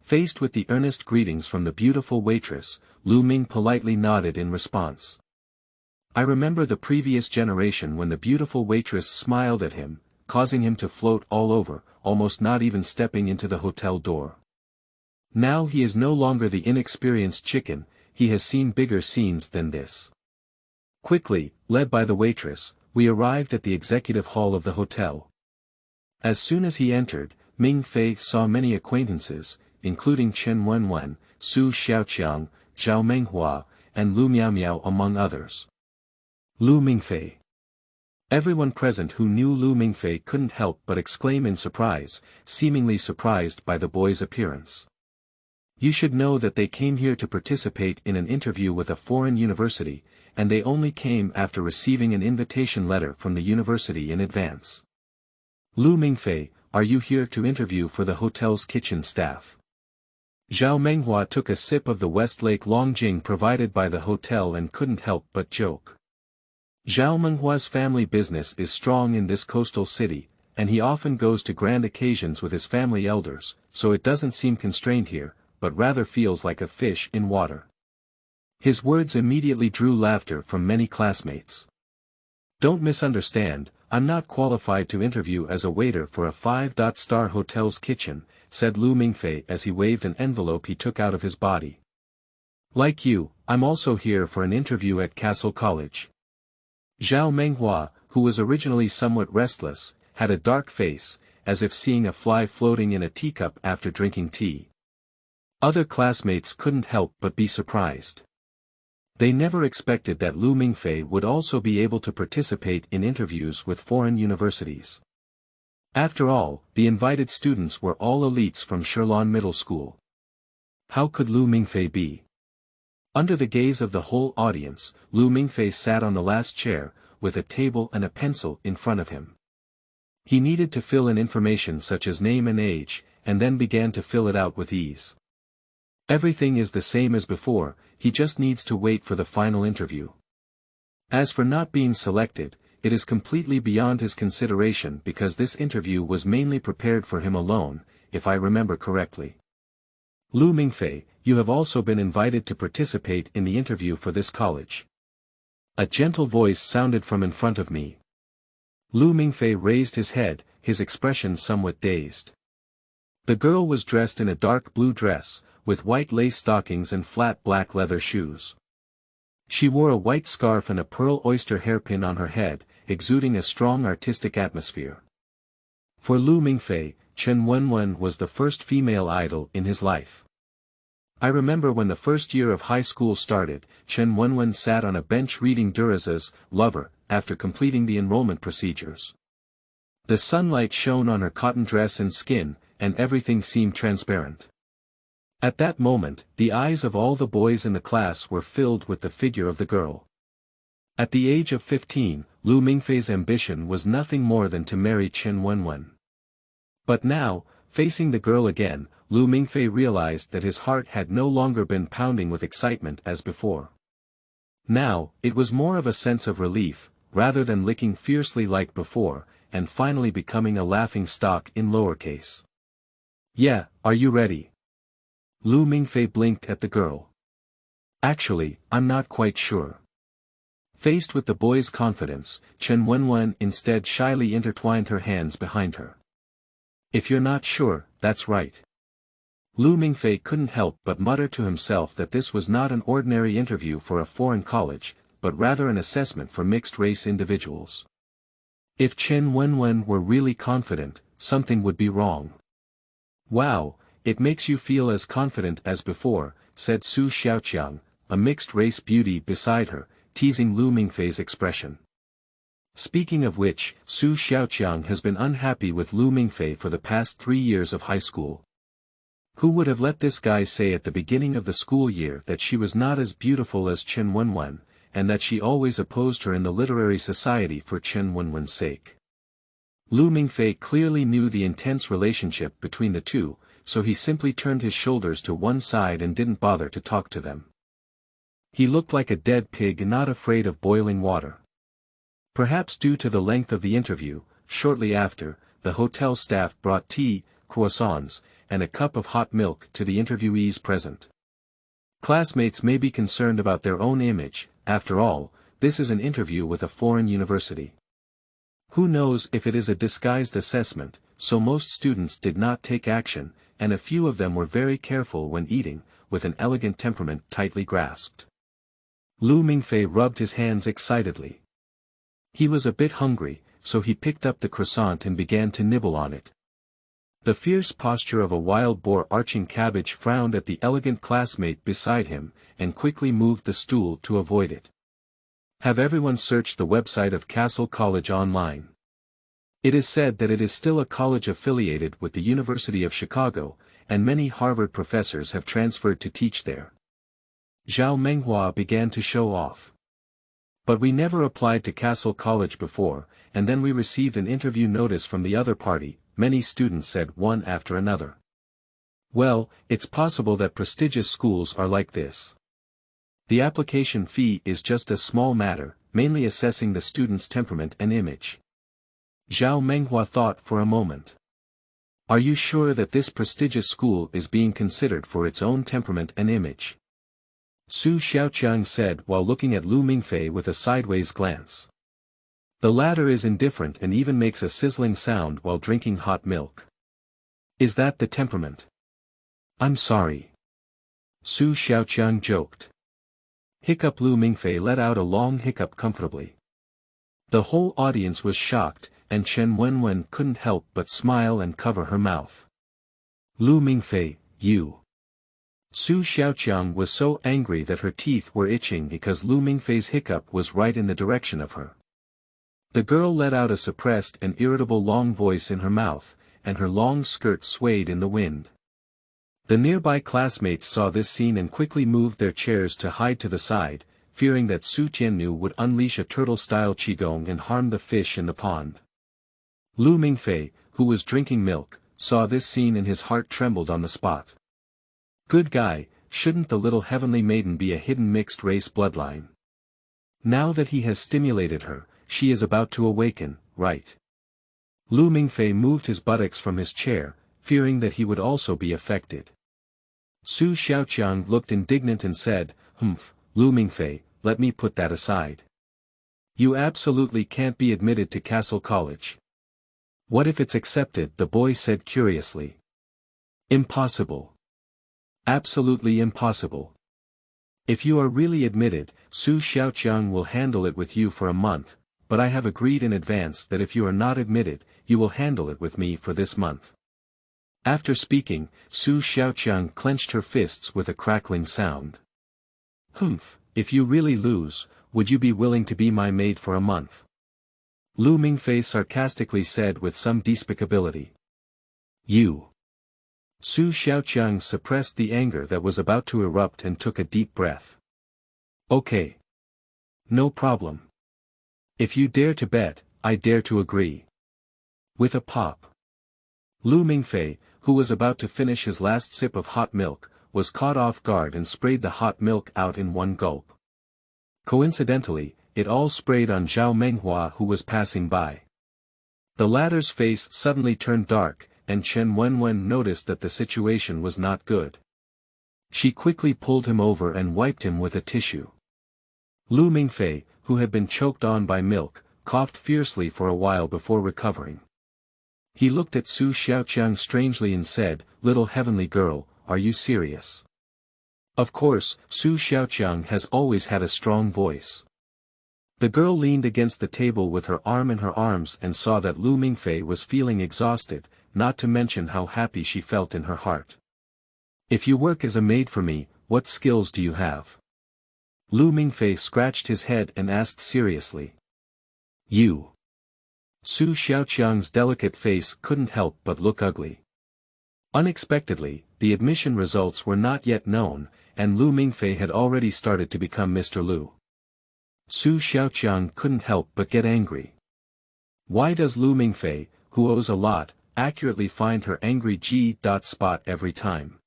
Faced with the earnest greetings from the beautiful waitress, Lu Ming politely nodded in response. I remember the previous generation when the beautiful waitress smiled at him, causing him to float all over, almost not even stepping into the hotel door. Now he is no longer the inexperienced chicken, he has seen bigger scenes than this. Quickly, led by the waitress, we arrived at the executive hall of the hotel. As soon as he entered, Ming Fei saw many acquaintances, including Chen Wenwen, Su Xiaoqiang, Zhao Menghua, and Lu Miaomiao among others. Lu Mingfei. Everyone present who knew Lu Mingfei couldn't help but exclaim in surprise, seemingly surprised by the boy's appearance. You should know that they came here to participate in an interview with a foreign university, and they only came after receiving an invitation letter from the university in advance. Lu Mingfei, are you here to interview for the hotel's kitchen staff? Zhao Menghua took a sip of the Westlake Longjing provided by the hotel and couldn't help but joke. Zhao Menghua's family business is strong in this coastal city, and he often goes to grand occasions with his family elders, so it doesn't seem constrained here, but rather feels like a fish in water. His words immediately drew laughter from many classmates. Don't misunderstand, I'm not qualified to interview as a waiter for a 5-star hotel's kitchen, said Lu Mingfei as he waved an envelope he took out of his body. Like you, I'm also here for an interview at Castle College. Zhao Menghua, who was originally somewhat restless, had a dark face, as if seeing a fly floating in a teacup after drinking tea. Other classmates couldn't help but be surprised. They never expected that Lu Mingfei would also be able to participate in interviews with foreign universities. After all, the invited students were all elites from Shilin Middle School. How could Lu Mingfei be? Under the gaze of the whole audience, Lu Mingfei sat on the last chair, with a table and a pencil in front of him. He needed to fill in information such as name and age, and then began to fill it out with ease. Everything is the same as before, he just needs to wait for the final interview. As for not being selected, it is completely beyond his consideration because this interview was mainly prepared for him alone, if I remember correctly. Lu Mingfei, you have also been invited to participate in the interview for this college. A gentle voice sounded from in front of me. Lu Mingfei raised his head, his expression somewhat dazed. The girl was dressed in a dark blue dress, with white lace stockings and flat black leather shoes. She wore a white scarf and a pearl oyster hairpin on her head, exuding a strong artistic atmosphere. For Lu Mingfei, Chen Wenwen was the first female idol in his life. I remember when the first year of high school started, Chen Wenwen sat on a bench reading Duraza's Lover, after completing the enrollment procedures. The sunlight shone on her cotton dress and skin, and everything seemed transparent. At that moment, the eyes of all the boys in the class were filled with the figure of the girl. At the age of 15, Lu Mingfei's ambition was nothing more than to marry Chen Wenwen. But now, facing the girl again, Lu Mingfei realized that his heart had no longer been pounding with excitement as before. Now, it was more of a sense of relief, rather than licking fiercely like before, and finally becoming a laughing stock in lowercase. Yeah, are you ready? Lu Mingfei blinked at the girl. Actually, I'm not quite sure. Faced with the boy's confidence, Chen Wenwen instead shyly intertwined her hands behind her. If you're not sure, that's right. Lu Mingfei couldn't help but mutter to himself that this was not an ordinary interview for a foreign college, but rather an assessment for mixed-race individuals. If Chen Wenwen were really confident, something would be wrong. Wow, it makes you feel as confident as before, said Xiaoqiang, a mixed-race beauty beside her, teasing Lu Mingfei's expression. Speaking of which, Xiaoqiang has been unhappy with Lu Mingfei for the past 3 years of high school. Who would have let this guy say at the beginning of the school year that she was not as beautiful as Chen Wenwen, and that she always opposed her in the literary society for Chen Wenwen's sake? Lu Mingfei clearly knew the intense relationship between the two, so he simply turned his shoulders to one side and didn't bother to talk to them. He looked like a dead pig not afraid of boiling water. Perhaps due to the length of the interview, shortly after, the hotel staff brought tea, croissants, and a cup of hot milk to the interviewees present. Classmates may be concerned about their own image, after all, this is an interview with a foreign university. Who knows if it is a disguised assessment, so most students did not take action, and a few of them were very careful when eating, with an elegant temperament tightly grasped. Lu Mingfei rubbed his hands excitedly. He was a bit hungry, so he picked up the croissant and began to nibble on it. The fierce posture of a wild boar arching cabbage frowned at the elegant classmate beside him, and quickly moved the stool to avoid it. Have everyone searched the website of Castle College online. It is said that it is still a college affiliated with the University of Chicago, and many Harvard professors have transferred to teach there. Zhao Menghua began to show off. But we never applied to Castle College before, and then we received an interview notice from the other party, many students said one after another. Well, it's possible that prestigious schools are like this. The application fee is just a small matter, mainly assessing the student's temperament and image. Zhao Menghua thought for a moment. Are you sure that this prestigious school is being considered for its own temperament and image? Xiaoqiang said while looking at Lu Mingfei with a sideways glance. The latter is indifferent and even makes a sizzling sound while drinking hot milk. Is that the temperament? I'm sorry. Xiaoqiang joked. Hiccup. Lu Mingfei let out a long hiccup comfortably. The whole audience was shocked, and Chen Wenwen couldn't help but smile and cover her mouth. Lu Mingfei, you. Xiaoqiang was so angry that her teeth were itching because Lu Mingfei's hiccup was right in the direction of her. The girl let out a suppressed and irritable long voice in her mouth, and her long skirt swayed in the wind. The nearby classmates saw this scene and quickly moved their chairs to hide to the side, fearing that Su Tiannu would unleash a turtle-style qigong and harm the fish in the pond. Lu Mingfei, who was drinking milk, saw this scene and his heart trembled on the spot. Good guy, shouldn't the little heavenly maiden be a hidden mixed-race bloodline? Now that he has stimulated her, she is about to awaken, right? Lu Mingfei moved his buttocks from his chair, fearing that he would also be affected. Su Xiaoqiang looked indignant and said, Lu Mingfei, let me put that aside. You absolutely can't be admitted to Castle College. What if it's accepted? The boy said curiously. Impossible. Absolutely impossible. If you are really admitted, Su Xiaoqiang will handle it with you for a month, but I have agreed in advance that if you are not admitted, you will handle it with me for this month. After speaking, Su Xiaoqiang clenched her fists with a crackling sound. If you really lose, would you be willing to be my maid for a month? Lu Mingfei sarcastically said with some despicability. You. Su Xiaoqiang suppressed the anger that was about to erupt and took a deep breath. Okay. No problem. If you dare to bet, I dare to agree. With a pop. Lu Mingfei, who was about to finish his last sip of hot milk, was caught off guard and sprayed the hot milk out in one gulp. Coincidentally, it all sprayed on Zhao Menghua who was passing by. The latter's face suddenly turned dark, and Chen Wenwen noticed that the situation was not good. She quickly pulled him over and wiped him with a tissue. Lu Mingfei, who had been choked on by milk, coughed fiercely for a while before recovering. He looked at Su Xiaoqiang strangely and said, "Little heavenly girl, are you serious?" Of course, Su Xiaoqiang has always had a strong voice. The girl leaned against the table with her arm in her arms and saw that Lu Mingfei was feeling exhausted, not to mention how happy she felt in her heart. If you work as a maid for me, what skills do you have? Lu Mingfei scratched his head and asked seriously. You. Su Xiaoqiang's delicate face couldn't help but look ugly. Unexpectedly, the admission results were not yet known, and Lu Mingfei had already started to become Mr. Lu. Su Xiaoqiang couldn't help but get angry. Why does Lu Mingfei, who owes a lot, accurately find her angry G-spot every time?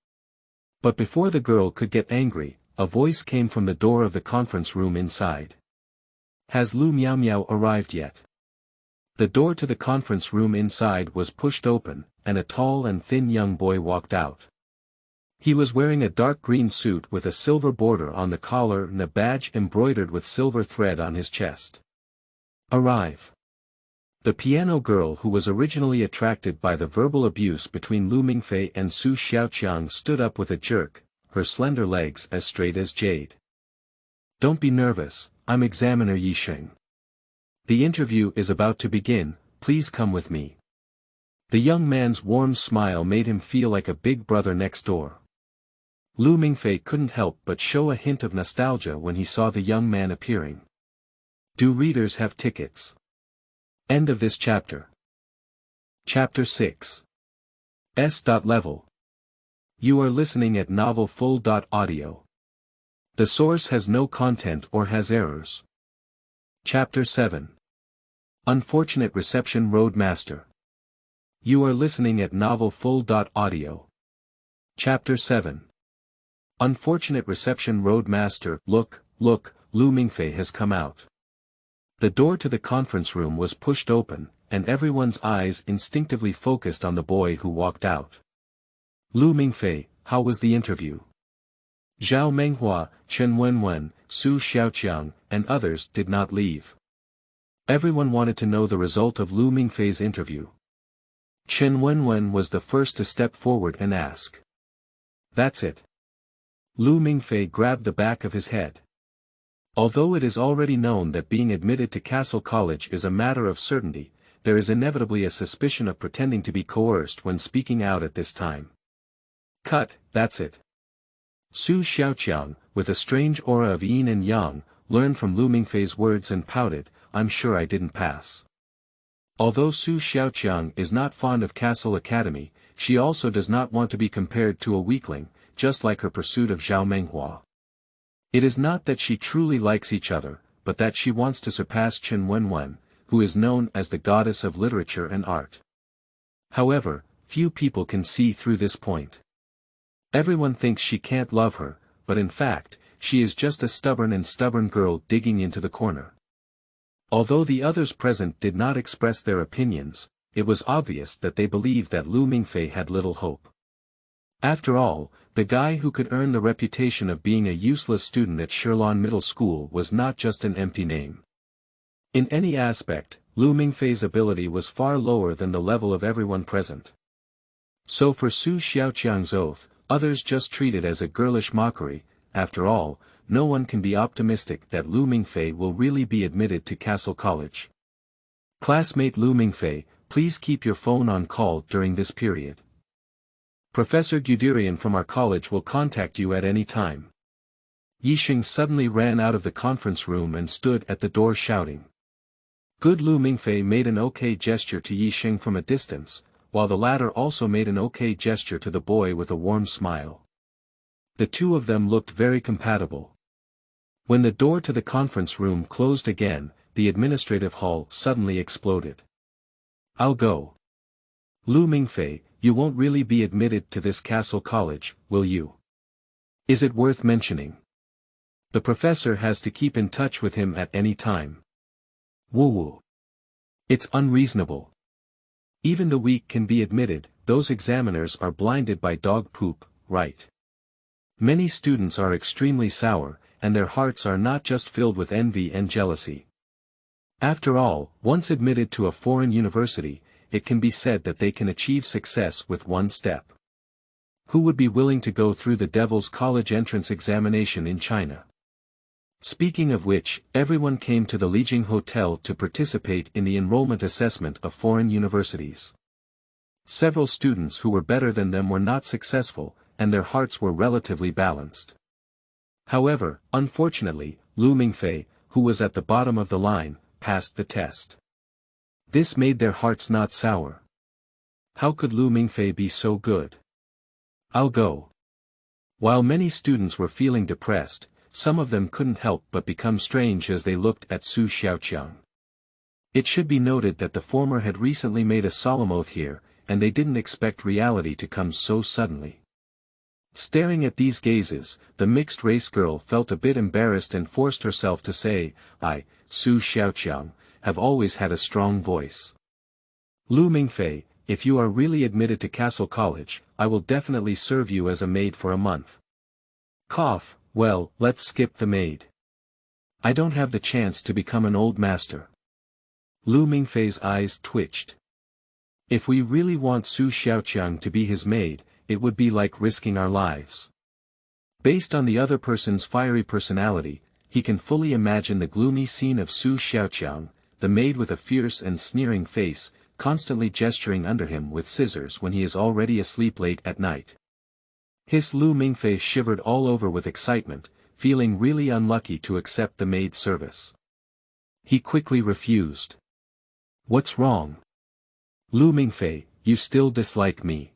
But before the girl could get angry, a voice came from the door of the conference room inside. Has Lu Miao Miao arrived yet? The door to the conference room inside was pushed open, and a tall and thin young boy walked out. He was wearing a dark green suit with a silver border on the collar and a badge embroidered with silver thread on his chest. Arrive. The piano girl who was originally attracted by the verbal abuse between Lu Mingfei and Su Xiaoqiang stood up with a jerk, her slender legs as straight as jade. Don't be nervous, I'm Examiner Yisheng. The interview is about to begin, please come with me. The young man's warm smile made him feel like a big brother next door. Lu Mingfei couldn't help but show a hint of nostalgia when he saw the young man appearing. Do readers have tickets? End of this chapter. Chapter 6. S.Level. You are listening at novelfull.audio. The source has no content or has errors. Chapter 7. Unfortunate Reception Roadmaster. You are listening at novelfull.audio. Chapter 7. Unfortunate Reception Roadmaster. Look, Lu Mingfei has come out. The door to the conference room was pushed open, and everyone's eyes instinctively focused on the boy who walked out. Lu Mingfei, how was the interview? Zhao Menghua, Chen Wenwen, Su Xiaoqiang, and others did not leave. Everyone wanted to know the result of Lu Mingfei's interview. Chen Wenwen was the first to step forward and ask. That's it. Lu Mingfei grabbed the back of his head. Although it is already known that being admitted to Castle College is a matter of certainty, there is inevitably a suspicion of pretending to be coerced when speaking out at this time. Cut, that's it. Su Xiaoqiang, with a strange aura of yin and yang, learned from Lu Mingfei's words and pouted, I'm sure I didn't pass. Although Su Xiaoqiang is not fond of Castle Academy, she also does not want to be compared to a weakling, just like her pursuit of Zhao Menghua. It is not that she truly likes each other, but that she wants to surpass Chen Wenwen, who is known as the goddess of literature and art. However, few people can see through this point. Everyone thinks she can't love her, but in fact, she is just a stubborn girl digging into the corner. Although the others present did not express their opinions, it was obvious that they believed that Lu Mingfei had little hope. After all, the guy who could earn the reputation of being a useless student at Shilin Middle School was not just an empty name. In any aspect, Lu Mingfei's ability was far lower than the level of everyone present. So for Su Xiaoqiang's oath, others just treat it as a girlish mockery. After all, no one can be optimistic that Lu Mingfei will really be admitted to Castle College. Classmate Lu Mingfei, please keep your phone on call during this period. Professor Guderian from our college will contact you at any time. Yixing suddenly ran out of the conference room and stood at the door shouting. Good Lu Mingfei made an okay gesture to Yixing from a distance, while the latter also made an okay gesture to the boy with a warm smile. The two of them looked very compatible. When the door to the conference room closed again, the administrative hall suddenly exploded. I'll go. Lu Mingfei, you won't really be admitted to this Castle College, will you? Is it worth mentioning? The professor has to keep in touch with him at any time. Woo-woo. It's unreasonable. Even the weak can be admitted, those examiners are blinded by dog poop, right? Many students are extremely sour, and their hearts are not just filled with envy and jealousy. After all, once admitted to a foreign university, it can be said that they can achieve success with one step. Who would be willing to go through the Devil's College entrance examination in China? Speaking of which, everyone came to the Lijing Hotel to participate in the enrollment assessment of foreign universities. Several students who were better than them were not successful, and their hearts were relatively balanced. However, unfortunately, Lu Mingfei, who was at the bottom of the line, passed the test. This made their hearts not sour. How could Lu Mingfei be so good? I'll go. While many students were feeling depressed, some of them couldn't help but become strange as they looked at Su Xiaoqiang. It should be noted that the former had recently made a solemn oath here, and they didn't expect reality to come so suddenly. Staring at these gazes, the mixed-race girl felt a bit embarrassed and forced herself to say, I, Su Xiaoqiang, have always had a strong voice. Lu Mingfei, if you are really admitted to Castle College, I will definitely serve you as a maid for a month. Cough, well, let's skip the maid. I don't have the chance to become an old master. Lu Mingfei's eyes twitched. If we really want Su Xiaoqiang to be his maid, it would be like risking our lives. Based on the other person's fiery personality, he can fully imagine the gloomy scene of Su Xiaoqiang, the maid with a fierce and sneering face, constantly gesturing under him with scissors when he is already asleep late at night. His Lu Mingfei shivered all over with excitement, feeling really unlucky to accept the maid's service. He quickly refused. What's wrong? Lu Mingfei, you still dislike me.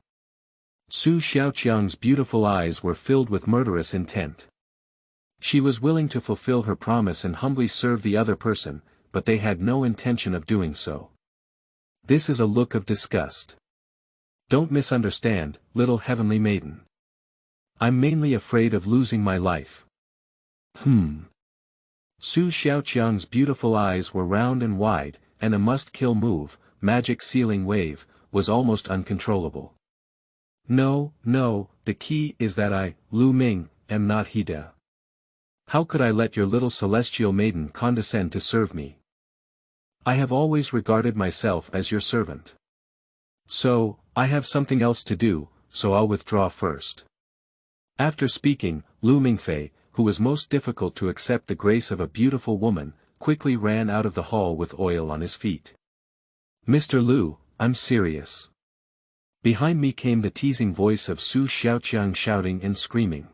Su Xiaoqiang's beautiful eyes were filled with murderous intent. She was willing to fulfill her promise and humbly serve the other person, but they had no intention of doing so. This is a look of disgust. Don't misunderstand, little heavenly maiden. I'm mainly afraid of losing my life. Su Xiaoqiang's beautiful eyes were round and wide, and a must-kill move, magic sealing wave, was almost uncontrollable. No, the key is that I, Lu Ming, am not Hida. How could I let your little celestial maiden condescend to serve me? I have always regarded myself as your servant. So, I have something else to do, so I'll withdraw first. After speaking, Lu Mingfei, who was most difficult to accept the grace of a beautiful woman, quickly ran out of the hall with oil on his feet. Mr. Lu, I'm serious. Behind me came the teasing voice of Su Xiaoqiang shouting and screaming.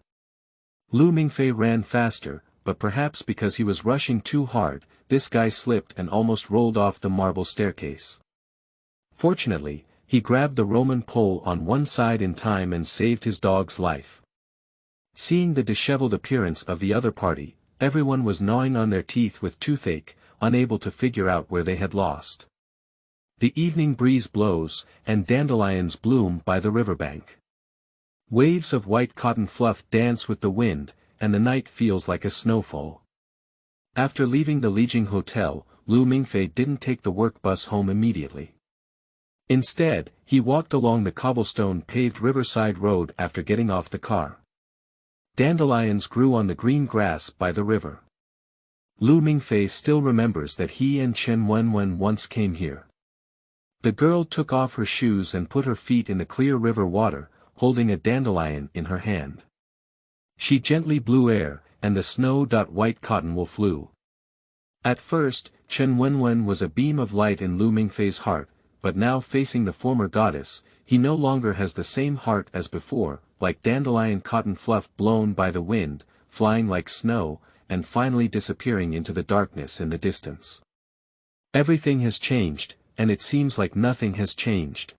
Lu Mingfei ran faster, but perhaps because he was rushing too hard, this guy slipped and almost rolled off the marble staircase. Fortunately, he grabbed the Roman pole on one side in time and saved his dog's life. Seeing the disheveled appearance of the other party, everyone was gnawing on their teeth with toothache, unable to figure out where they had lost. The evening breeze blows, and dandelions bloom by the riverbank. Waves of white cotton fluff dance with the wind, and the night feels like a snowfall. After leaving the Lijing Hotel, Lu Mingfei didn't take the work bus home immediately. Instead, he walked along the cobblestone-paved riverside road after getting off the car. Dandelions grew on the green grass by the river. Lu Mingfei still remembers that he and Chen Wenwen once came here. The girl took off her shoes and put her feet in the clear river water, holding a dandelion in her hand. She gently blew air, and the snow-white cotton wool flew. At first, Chen Wenwen was a beam of light in Lu Mingfei's heart, but now facing the former goddess, he no longer has the same heart as before, like dandelion cotton fluff blown by the wind, flying like snow, and finally disappearing into the darkness in the distance. Everything has changed, and it seems like nothing has changed.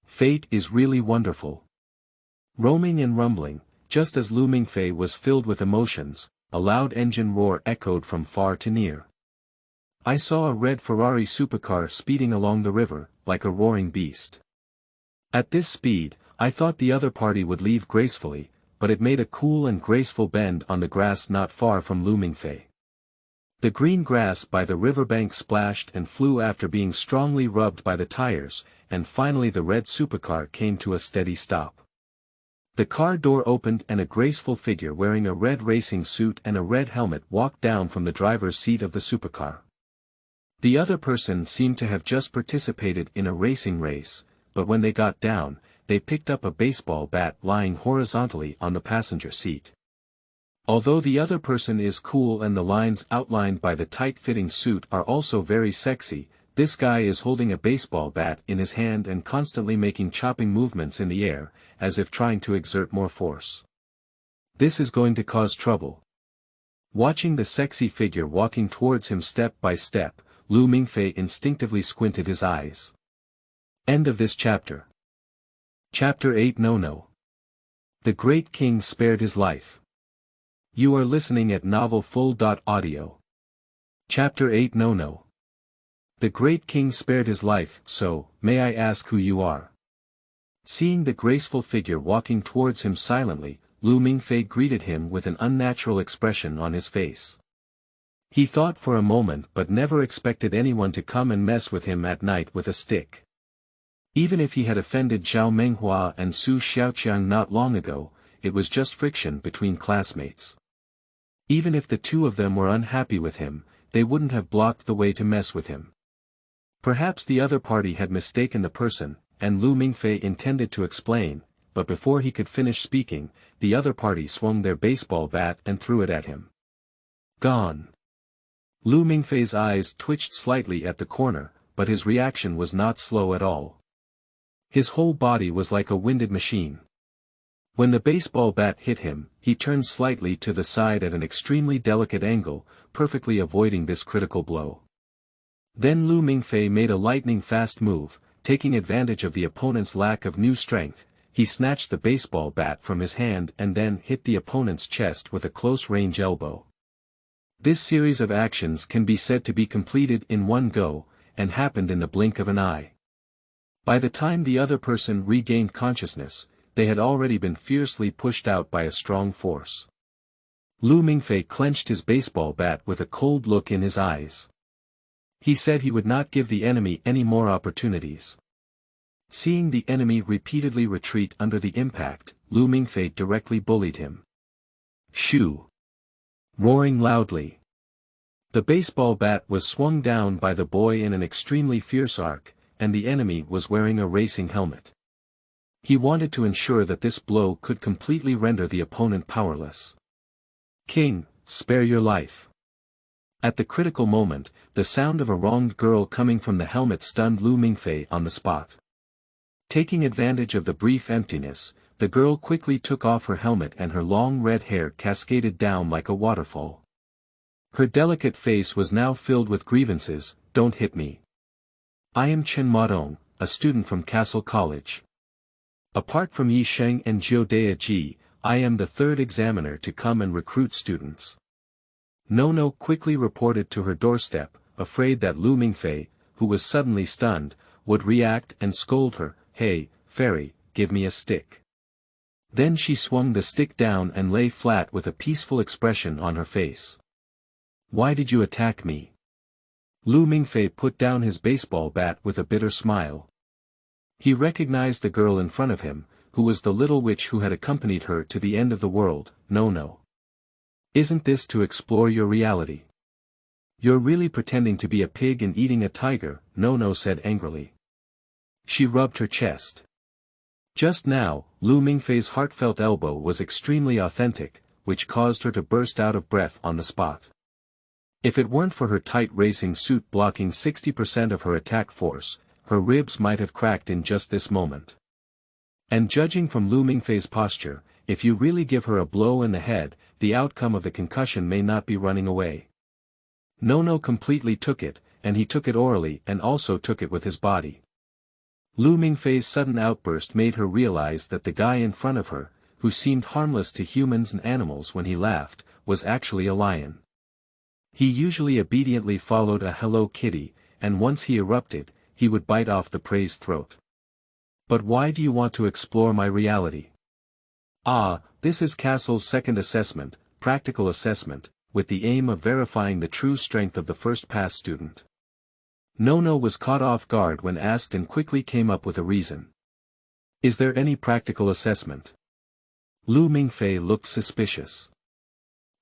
Fate is really wonderful. Roaming and rumbling, just as Lu Mingfei was filled with emotions, a loud engine roar echoed from far to near. I saw a red Ferrari supercar speeding along the river, like a roaring beast. At this speed, I thought the other party would leave gracefully, but it made a cool and graceful bend on the grass not far from Lu Mingfei. The green grass by the riverbank splashed and flew after being strongly rubbed by the tires, and finally the red supercar came to a steady stop. The car door opened and a graceful figure wearing a red racing suit and a red helmet walked down from the driver's seat of the supercar. The other person seemed to have just participated in a racing race, but when they got down, they picked up a baseball bat lying horizontally on the passenger seat. Although the other person is cool and the lines outlined by the tight-fitting suit are also very sexy, this guy is holding a baseball bat in his hand and constantly making chopping movements in the air, as if trying to exert more force. This is going to cause trouble. Watching the sexy figure walking towards him step by step, Lu Mingfei instinctively squinted his eyes. End of this chapter. Chapter 8 Nono. The Great King spared his life. You are listening at novelfull.audio. Chapter 8 Nono. The Great King spared his life, so, may I ask who you are? Seeing the graceful figure walking towards him silently, Lu Mingfei greeted him with an unnatural expression on his face. He thought for a moment but never expected anyone to come and mess with him at night with a stick. Even if he had offended Zhao Menghua and Su Xiaoqiang not long ago, it was just friction between classmates. Even if the two of them were unhappy with him, they wouldn't have blocked the way to mess with him. Perhaps the other party had mistaken the person, and Lu Mingfei intended to explain, but before he could finish speaking, the other party swung their baseball bat and threw it at him. Gone. Lu Mingfei's eyes twitched slightly at the corner, but his reaction was not slow at all. His whole body was like a winded machine. When the baseball bat hit him, he turned slightly to the side at an extremely delicate angle, perfectly avoiding this critical blow. Then Lu Mingfei made a lightning-fast move, taking advantage of the opponent's lack of new strength. He snatched the baseball bat from his hand and then hit the opponent's chest with a close-range elbow. This series of actions can be said to be completed in one go, and happened in the blink of an eye. By the time the other person regained consciousness, they had already been fiercely pushed out by a strong force. Lu Mingfei clenched his baseball bat with a cold look in his eyes. He said he would not give the enemy any more opportunities. Seeing the enemy repeatedly retreat under the impact, Lu Mingfei directly bullied him. Shoo! Roaring loudly. The baseball bat was swung down by the boy in an extremely fierce arc, and the enemy was wearing a racing helmet. He wanted to ensure that this blow could completely render the opponent powerless. King, spare your life. At the critical moment, the sound of a wronged girl coming from the helmet stunned Lu Mingfei on the spot. Taking advantage of the brief emptiness, the girl quickly took off her helmet and her long red hair cascaded down like a waterfall. Her delicate face was now filled with grievances. Don't hit me. I am Chen Modong, a student from Castle College. Apart from Yi Sheng and Jiu Dea Ji, I am the third examiner to come and recruit students. Nono quickly reported to her doorstep, afraid that Lu Mingfei, who was suddenly stunned, would react and scold her, "Hey, fairy, give me a stick." Then she swung the stick down and lay flat with a peaceful expression on her face. "Why did you attack me?" Lu Mingfei put down his baseball bat with a bitter smile. He recognized the girl in front of him, who was the little witch who had accompanied her to the end of the world, Nono. "Isn't this to explore your reality? You're really pretending to be a pig and eating a tiger," Nono said angrily. She rubbed her chest. Just now, Lu Mingfei's heartfelt elbow was extremely authentic, which caused her to burst out of breath on the spot. If it weren't for her tight racing suit blocking 60% of her attack force, her ribs might have cracked in just this moment. And judging from Lu Mingfei's posture, if you really give her a blow in the head, the outcome of the concussion may not be running away. Nono completely took it, and he took it orally and also took it with his body. Lu Mingfei's sudden outburst made her realize that the guy in front of her, who seemed harmless to humans and animals when he laughed, was actually a lion. He usually obediently followed a "Hello Kitty," and once he erupted, he would bite off the prey's throat. "But why do you want to explore my reality?" "Ah, this is Castle's second assessment, practical assessment, with the aim of verifying the true strength of the first-pass student." Nono was caught off guard when asked and quickly came up with a reason. "Is there any practical assessment?" Lu Mingfei looked suspicious.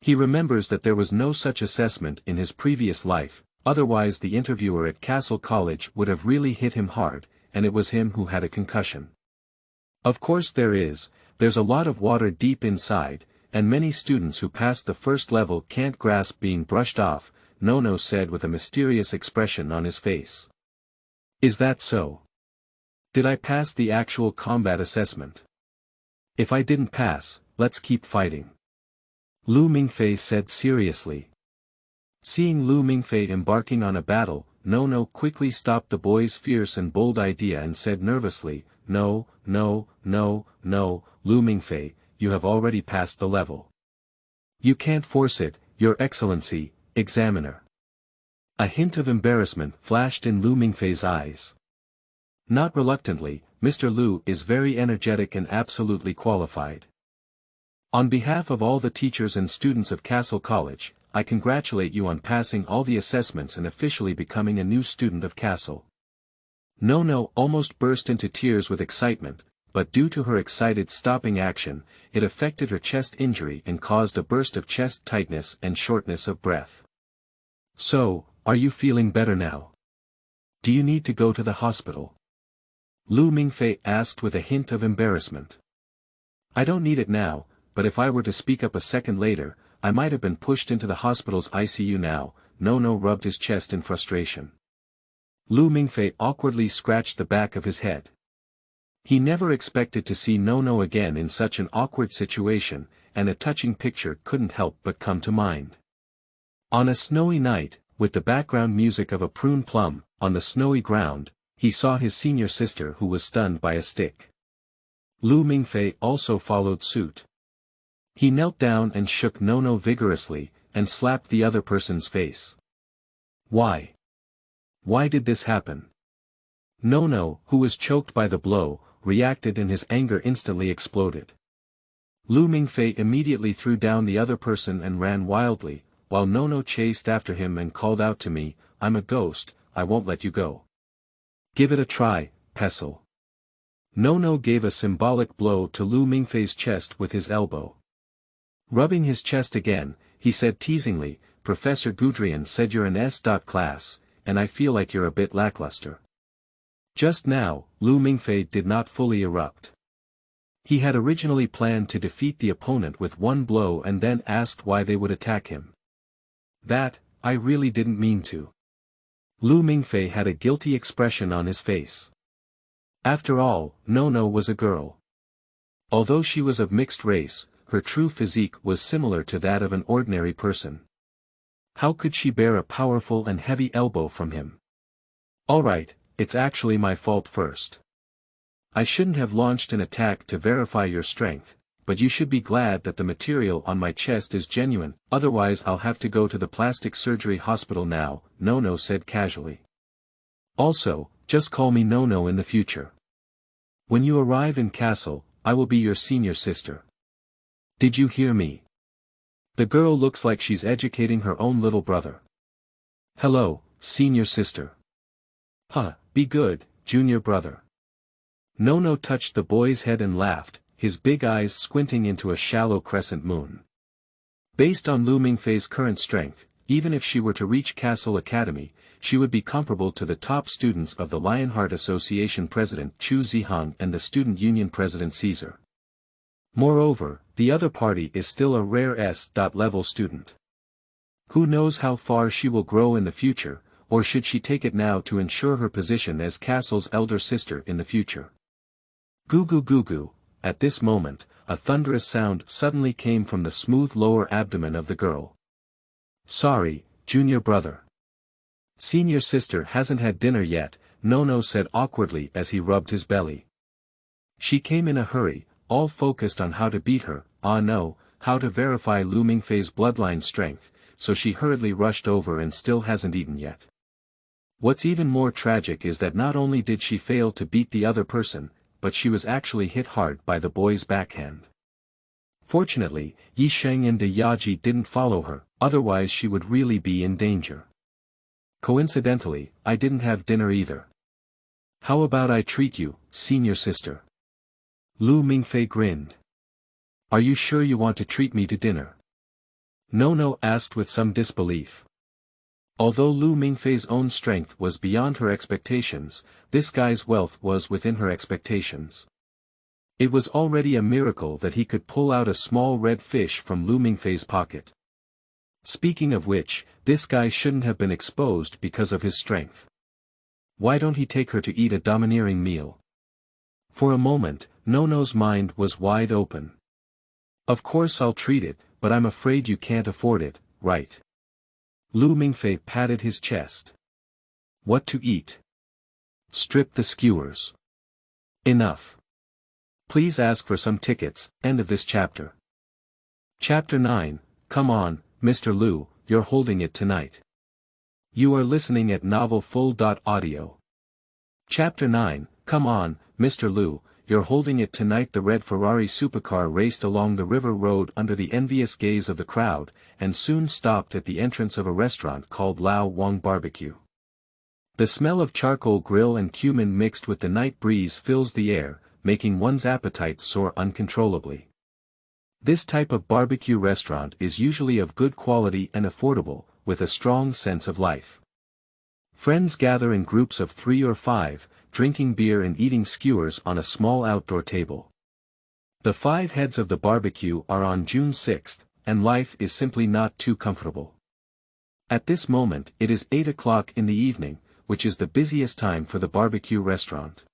He remembers that there was no such assessment in his previous life, otherwise the interviewer at Castle College would have really hit him hard, and it was him who had a concussion. "Of course there is, there's a lot of water deep inside, and many students who pass the first level can't grasp being brushed off," Nono said with a mysterious expression on his face. "Is that so? Did I pass the actual combat assessment? If I didn't pass, let's keep fighting," Lu Mingfei said seriously. Seeing Lu Mingfei embarking on a battle, Nono quickly stopped the boy's fierce and bold idea and said nervously, "No, no, no, no, Lu Mingfei, you have already passed the level. You can't force it, Your Excellency, Examiner." A hint of embarrassment flashed in Lu Mingfei's eyes. "Not reluctantly, Mr. Lu is very energetic and absolutely qualified. On behalf of all the teachers and students of Castle College, I congratulate you on passing all the assessments and officially becoming a new student of Castle." Nono almost burst into tears with excitement, but due to her excited stopping action, it affected her chest injury and caused a burst of chest tightness and shortness of breath. "So, are you feeling better now? Do you need to go to the hospital?" Lu Mingfei asked with a hint of embarrassment. "I don't need it now, but if I were to speak up a second later, I might have been pushed into the hospital's ICU now," Nono rubbed his chest in frustration. Lu Mingfei awkwardly scratched the back of his head. He never expected to see Nono again in such an awkward situation, and a touching picture couldn't help but come to mind. On a snowy night, with the background music of a prune plum, on the snowy ground, he saw his senior sister who was stunned by a stick. Lu Mingfei also followed suit. He knelt down and shook Nono vigorously, and slapped the other person's face. "Why? Why did this happen?" Nono, who was choked by the blow, reacted and his anger instantly exploded. Lu Mingfei immediately threw down the other person and ran wildly, while Nono chased after him and called out to me, "I'm a ghost, I won't let you go. Give it a try, Pestle." Nono gave a symbolic blow to Lu Mingfei's chest with his elbow. Rubbing his chest again, he said teasingly, "Professor Gudrian said you're an S.class, and I feel like you're a bit lackluster." Just now, Lu Mingfei did not fully erupt. He had originally planned to defeat the opponent with one blow and then asked why they would attack him. "That, I really didn't mean to." Lu Mingfei had a guilty expression on his face. After all, Nono was a girl. Although she was of mixed race, her true physique was similar to that of an ordinary person. How could she bear a powerful and heavy elbow from him? "Alright, it's actually my fault first. I shouldn't have launched an attack to verify your strength, but you should be glad that the material on my chest is genuine, otherwise I'll have to go to the plastic surgery hospital now," Nono said casually. Also, just call me Nono in the future. When you arrive in castle, I will be your senior sister. Did you hear me? The girl looks like she's educating her own little brother. Hello, senior sister. Huh, be good, junior brother. Nono touched the boy's head and laughed, his big eyes squinting into a shallow crescent moon. Based on Lu Mingfei's current strength, even if she were to reach Castle Academy, she would be comparable to the top students of the Lionheart Association President Chu Zihang and the Student Union President Caesar. Moreover, the other party is still a rare S.level student. Who knows how far she will grow in the future, or should she take it now to ensure her position as Castle's elder sister in the future? Goo goo goo goo. At this moment, a thunderous sound suddenly came from the smooth lower abdomen of the girl. Sorry, junior brother. Senior sister hasn't had dinner yet, Nono said awkwardly as he rubbed his belly. She came in a hurry, all focused on how to beat her, no, how to verify Lu Mingfei's bloodline strength, so she hurriedly rushed over and still hasn't eaten yet. What's even more tragic is that not only did she fail to beat the other person, but she was actually hit hard by the boy's backhand. Fortunately, Yi Sheng and De Yaji didn't follow her, otherwise she would really be in danger. Coincidentally, I didn't have dinner either. How about I treat you, senior sister? Lu Mingfei grinned. Are you sure you want to treat me to dinner? Nono asked with some disbelief. Although Lu Mingfei's own strength was beyond her expectations, this guy's wealth was within her expectations. It was already a miracle that he could pull out a small red fish from Lu Mingfei's pocket. Speaking of which, this guy shouldn't have been exposed because of his strength. Why don't he take her to eat a domineering meal? For a moment, Nono's mind was wide open. Of course I'll treat it, but I'm afraid you can't afford it, right? Lu Mingfei patted his chest. What to eat? Strip the skewers. Enough. Please ask for some tickets, end of this chapter. Chapter 9, come on, Mr. Lu, you're holding it tonight. You are listening at novelfull.audio. Chapter 9, come on, Mr. Lu, you're holding it tonight. The red Ferrari supercar raced along the river road under the envious gaze of the crowd, and soon stopped at the entrance of a restaurant called Lao Wang Barbecue. The smell of charcoal grill and cumin mixed with the night breeze fills the air, making one's appetite soar uncontrollably. This type of barbecue restaurant is usually of good quality and affordable, with a strong sense of life. Friends gather in groups of 3 or 5, drinking beer and eating skewers on a small outdoor table. The 5 heads of the barbecue are on June 6th, and life is simply not too comfortable. At this moment it is 8 o'clock in the evening, which is the busiest time for the barbecue restaurant.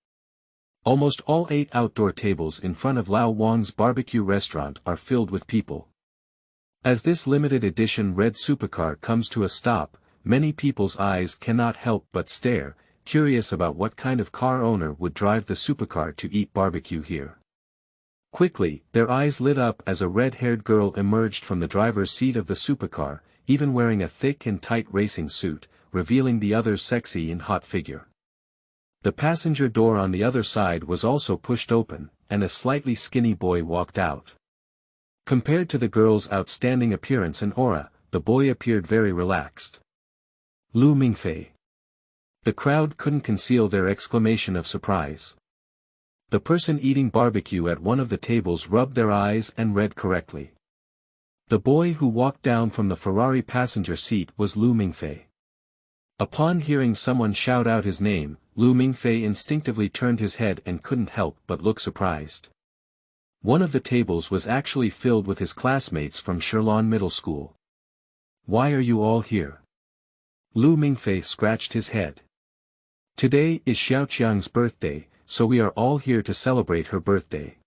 Almost all 8 outdoor tables in front of Lao Wang's barbecue restaurant are filled with people. As this limited edition red supercar comes to a stop, many people's eyes cannot help but stare, curious about what kind of car owner would drive the supercar to eat barbecue here. Quickly, their eyes lit up as a red-haired girl emerged from the driver's seat of the supercar, even wearing a thick and tight racing suit, revealing the other's sexy and hot figure. The passenger door on the other side was also pushed open, and a slightly skinny boy walked out. Compared to the girl's outstanding appearance and aura, the boy appeared very relaxed. Lu Mingfei. The crowd couldn't conceal their exclamation of surprise. The person eating barbecue at one of the tables rubbed their eyes and read correctly. The boy who walked down from the Ferrari passenger seat was Lu Mingfei. Upon hearing someone shout out his name, Lu Mingfei instinctively turned his head and couldn't help but look surprised. One of the tables was actually filled with his classmates from Shirlan Middle School. Why are you all here? Lu Mingfei scratched his head. Today is Xiaoqiang's birthday, so we are all here to celebrate her birthday.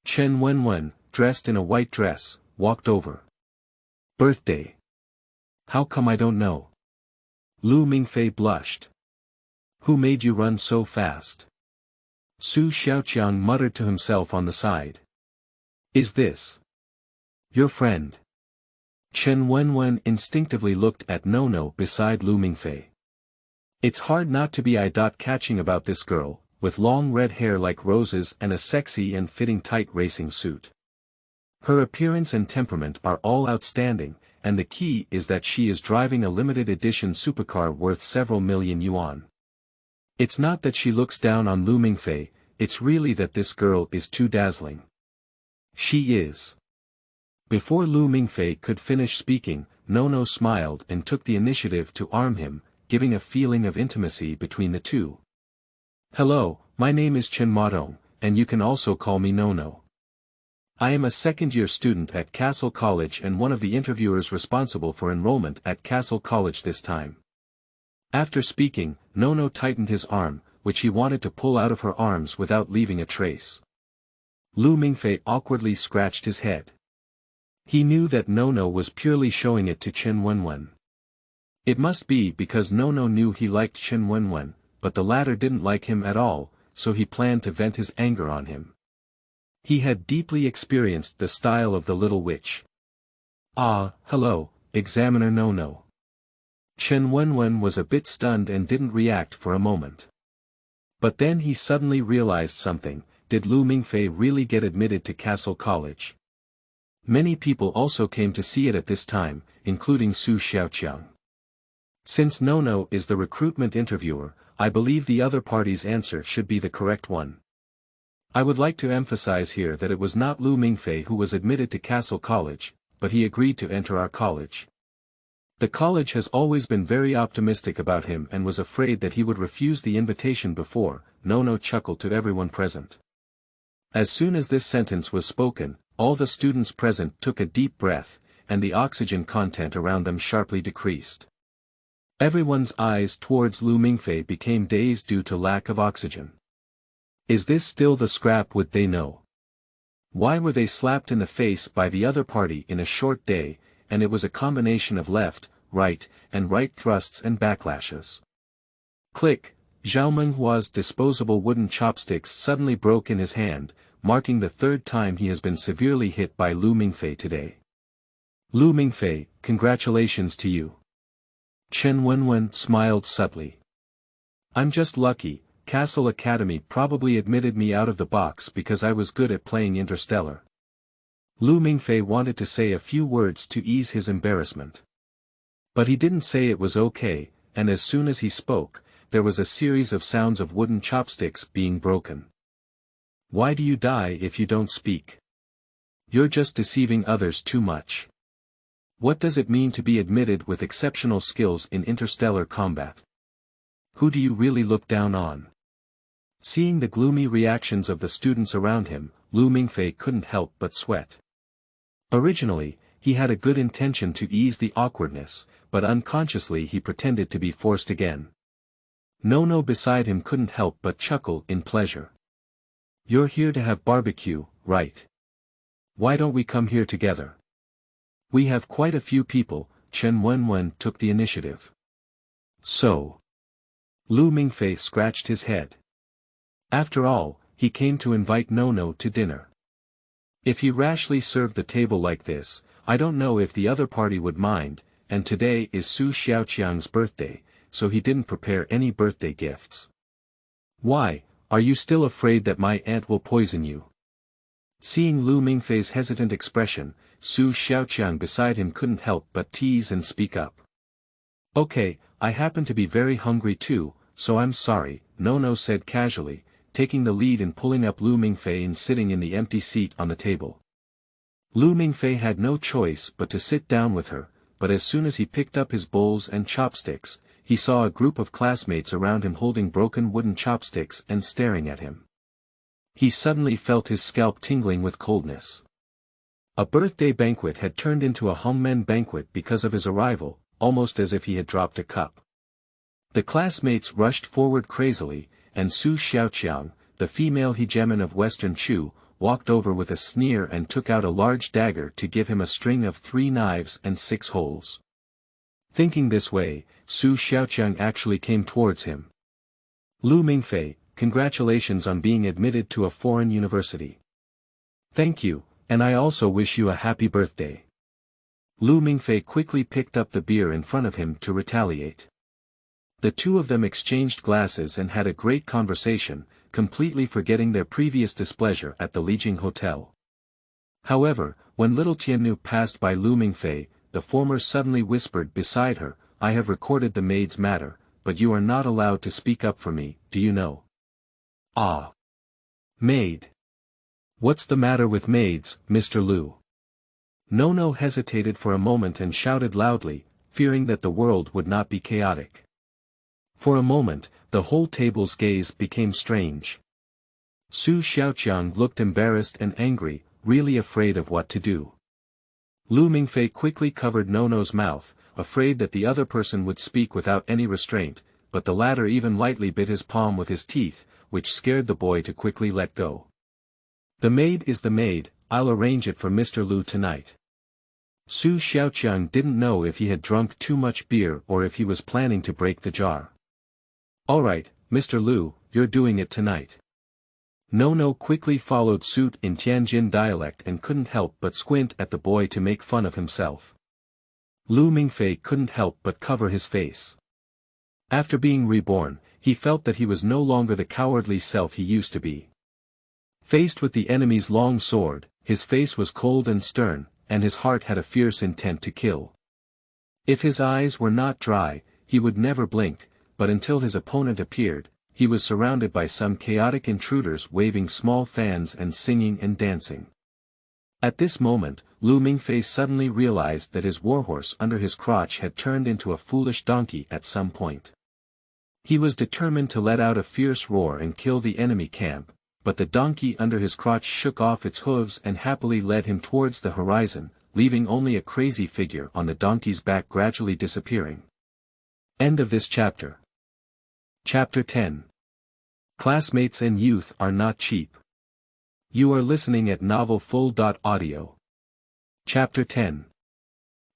Chen Wenwen, dressed in a white dress, walked over. Birthday. How come I don't know? Lu Mingfei blushed. Who made you run so fast? Su Xiaoqiang muttered to himself on the side. Is this your friend? Chen Wenwen instinctively looked at Nono beside Lu Mingfei. It's hard not to be eye-catching about this girl, with long red hair like roses and a sexy and fitting tight racing suit. Her appearance and temperament are all outstanding, and the key is that she is driving a limited edition supercar worth several million yuan. It's not that she looks down on Lu Mingfei, it's really that this girl is too dazzling. She is. Before Lu Mingfei could finish speaking, Nono smiled and took the initiative to arm him, giving a feeling of intimacy between the two. Hello, my name is Chen Modong, and you can also call me Nono. I am a second-year student at Castle College and one of the interviewers responsible for enrollment at Castle College this time. After speaking, Nono tightened his arm, which he wanted to pull out of her arms without leaving a trace. Lu Mingfei awkwardly scratched his head. He knew that Nono was purely showing it to Chen Wenwen. It must be because Nono knew he liked Chen Wenwen, but the latter didn't like him at all, so he planned to vent his anger on him. He had deeply experienced the style of the little witch. Ah, hello, Examiner Nono. Chen Wenwen was a bit stunned and didn't react for a moment. But then he suddenly realized something. Did Lu Mingfei really get admitted to Castle College? Many people also came to see it at this time, including Xiaoqiang. Since Nono is the recruitment interviewer, I believe the other party's answer should be the correct one. I would like to emphasize here that it was not Lu Mingfei who was admitted to Castle College, but he agreed to enter our college. The college has always been very optimistic about him and was afraid that he would refuse the invitation before. Nono chuckled to everyone present. As soon as this sentence was spoken, all the students present took a deep breath, and the oxygen content around them sharply decreased. Everyone's eyes towards Lu Mingfei became dazed due to lack of oxygen. Is this still the scrap would they know? Why were they slapped in the face by the other party in a short day, and it was a combination of left, right, and right thrusts and backlashes. Click, Zhao Menghua's disposable wooden chopsticks suddenly broke in his hand, marking the third time he has been severely hit by Lu Mingfei today. Lu Mingfei, congratulations to you. Chen Wenwen smiled subtly. I'm just lucky, Castle Academy probably admitted me out of the box because I was good at playing Interstellar. Lu Mingfei wanted to say a few words to ease his embarrassment. But he didn't say it was okay, and as soon as he spoke, there was a series of sounds of wooden chopsticks being broken. Why do you die if you don't speak? You're just deceiving others too much. What does it mean to be admitted with exceptional skills in interstellar combat? Who do you really look down on? Seeing the gloomy reactions of the students around him, Lu Mingfei couldn't help but sweat. Originally, he had a good intention to ease the awkwardness, but unconsciously he pretended to be forced again. Nono beside him couldn't help but chuckle in pleasure. You're here to have barbecue, right? Why don't we come here together? We have quite a few people. Chen Wenwen took the initiative. So. Lu Mingfei scratched his head. After all, he came to invite Nono to dinner. If he rashly served the table like this, I don't know if the other party would mind, and today is Su Xiaoqiang's birthday, so he didn't prepare any birthday gifts. Why, are you still afraid that my aunt will poison you? Seeing Lu Mingfei's hesitant expression, Su Xiaoqiang beside him couldn't help but tease and speak up. Okay, I happen to be very hungry too, so I'm sorry, Nono said casually, taking the lead in pulling up Lu Mingfei and sitting in the empty seat on the table. Lu Mingfei had no choice but to sit down with her, but as soon as he picked up his bowls and chopsticks, he saw a group of classmates around him holding broken wooden chopsticks and staring at him. He suddenly felt his scalp tingling with coldness. A birthday banquet had turned into a hongmen banquet because of his arrival, almost as if he had dropped a cup. The classmates rushed forward crazily, and Su Xiaoqiang, the female hegemon of Western Chu, walked over with a sneer and took out a large dagger to give him a string of 3 knives and 6 holes. Thinking this way, Su Xiaoqiang actually came towards him. Lu Mingfei, congratulations on being admitted to a foreign university. Thank you, and I also wish you a happy birthday. Lu Mingfei quickly picked up the beer in front of him to retaliate. The two of them exchanged glasses and had a great conversation, completely forgetting their previous displeasure at the Lijing Hotel. However, when little Tiannu passed by Lu Mingfei, the former suddenly whispered beside her, "I have recorded the maid's matter, but you are not allowed to speak up for me, do you know?" "Ah. Maid. What's the matter with maids, Mr. Lu?" Nono hesitated for a moment and shouted loudly, fearing that the world would not be chaotic. For a moment, the whole table's gaze became strange. Su Xiaoqiang looked embarrassed and angry, really afraid of what to do. Lu Mingfei quickly covered Nono's mouth, afraid that the other person would speak without any restraint, but the latter even lightly bit his palm with his teeth, which scared the boy to quickly let go. "The maid is the maid, I'll arrange it for Mr. Lu tonight." Su Xiaoqiang didn't know if he had drunk too much beer or if he was planning to break the jar. "Alright, Mr. Lu, you're doing it tonight." Nono quickly followed suit in Tianjin dialect and couldn't help but squint at the boy to make fun of himself. Lu Mingfei couldn't help but cover his face. After being reborn, he felt that he was no longer the cowardly self he used to be. Faced with the enemy's long sword, his face was cold and stern, and his heart had a fierce intent to kill. If his eyes were not dry, he would never blink, but until his opponent appeared, he was surrounded by some chaotic intruders waving small fans and singing and dancing. At this moment, Lu Mingfei suddenly realized that his warhorse under his crotch had turned into a foolish donkey at some point. He was determined to let out a fierce roar and kill the enemy camp, but the donkey under his crotch shook off its hooves and happily led him towards the horizon, leaving only a crazy figure on the donkey's back gradually disappearing. End of this chapter. Chapter 10. Classmates and youth are not cheap. You are listening at novelfull.audio. Chapter 10.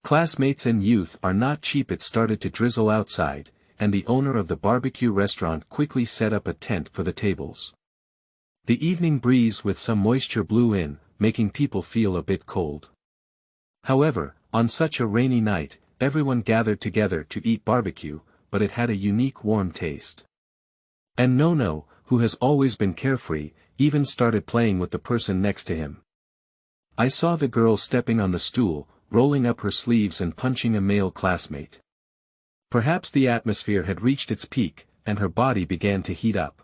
Classmates and youth are not cheap. It started to drizzle outside, and the owner of the barbecue restaurant quickly set up a tent for the tables. The evening breeze with some moisture blew in, making people feel a bit cold. However, on such a rainy night, everyone gathered together to eat barbecue, but it had a unique warm taste. And Nono, who has always been carefree, even started playing with the person next to him. I saw the girl stepping on the stool, rolling up her sleeves and punching a male classmate. Perhaps the atmosphere had reached its peak, and her body began to heat up.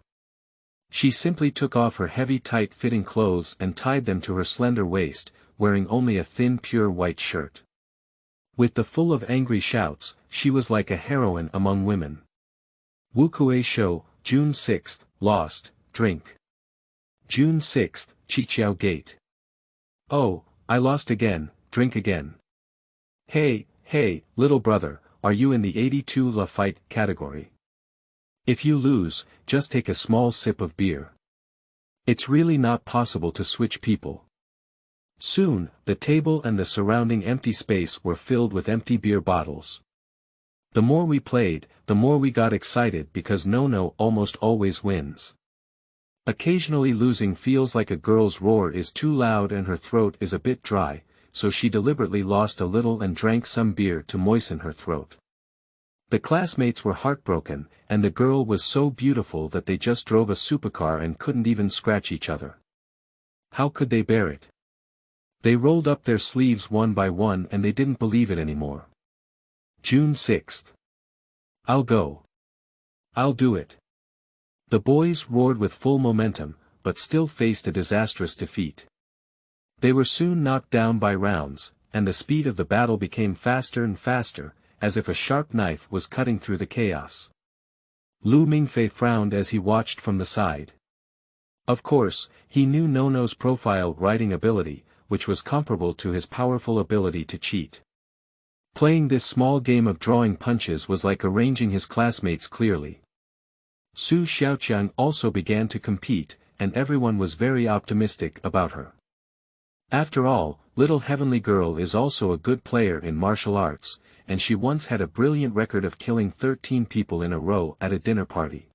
She simply took off her heavy tight-fitting clothes and tied them to her slender waist, wearing only a thin pure white shirt. With the full of angry shouts, she was like a heroine among women. Wukue Show, June 6th, Lost, Drink. June 6th, Qiqiao Gate. Oh, I lost again, drink again. Hey, little brother, are you in the 82 La Fight category? If you lose, just take a small sip of beer. It's really not possible to switch people. Soon, the table and the surrounding empty space were filled with empty beer bottles. The more we played, the more we got excited because Nono almost always wins. Occasionally losing feels like a girl's roar is too loud and her throat is a bit dry, so she deliberately lost a little and drank some beer to moisten her throat. The classmates were heartbroken, and the girl was so beautiful that they just drove a supercar and couldn't even scratch each other. How could they bear it? They rolled up their sleeves one by one and they didn't believe it anymore. June 6th. I'll go. I'll do it. The boys roared with full momentum, but still faced a disastrous defeat. They were soon knocked down by rounds, and the speed of the battle became faster and faster, as if a sharp knife was cutting through the chaos. Lu Mingfei frowned as he watched from the side. Of course, he knew Nono's profile writing ability, which was comparable to his powerful ability to cheat. Playing this small game of drawing punches was like arranging his classmates clearly. Su Xiaoqiang also began to compete, and everyone was very optimistic about her. After all, little heavenly girl is also a good player in martial arts, and she once had a brilliant record of killing 13 people in a row at a dinner party.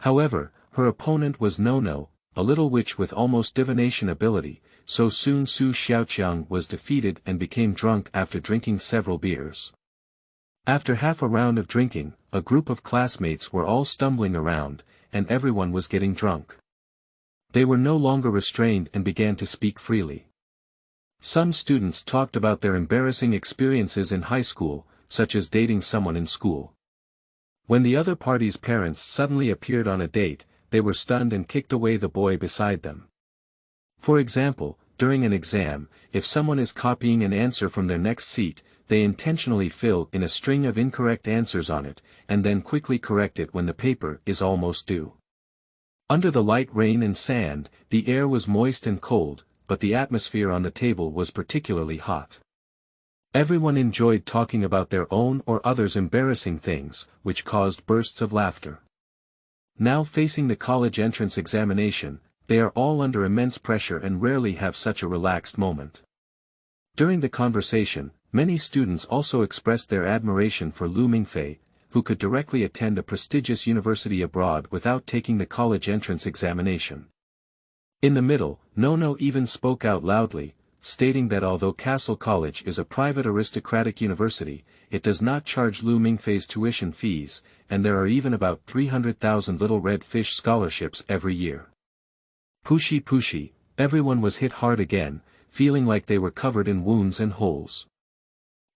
However, her opponent was Nono, a little witch with almost divination ability, so soon Su Xiaoqiang was defeated and became drunk after drinking several beers. After half a round of drinking, a group of classmates were all stumbling around, and everyone was getting drunk. They were no longer restrained and began to speak freely. Some students talked about their embarrassing experiences in high school, such as dating someone in school. When the other party's parents suddenly appeared on a date, they were stunned and kicked away the boy beside them. For example, during an exam, if someone is copying an answer from their next seat, they intentionally fill in a string of incorrect answers on it, and then quickly correct it when the paper is almost due. Under the light rain and sand, the air was moist and cold, but the atmosphere on the table was particularly hot. Everyone enjoyed talking about their own or others' embarrassing things, which caused bursts of laughter. Now facing the college entrance examination, they are all under immense pressure and rarely have such a relaxed moment. During the conversation, many students also expressed their admiration for Lu Mingfei, who could directly attend a prestigious university abroad without taking the college entrance examination. In the middle, Nono even spoke out loudly, stating that although Castle College is a private aristocratic university, it does not charge Lu Mingfei's tuition fees, and there are even about 300,000 Little Red Fish scholarships every year. Pushy, everyone was hit hard again, feeling like they were covered in wounds and holes.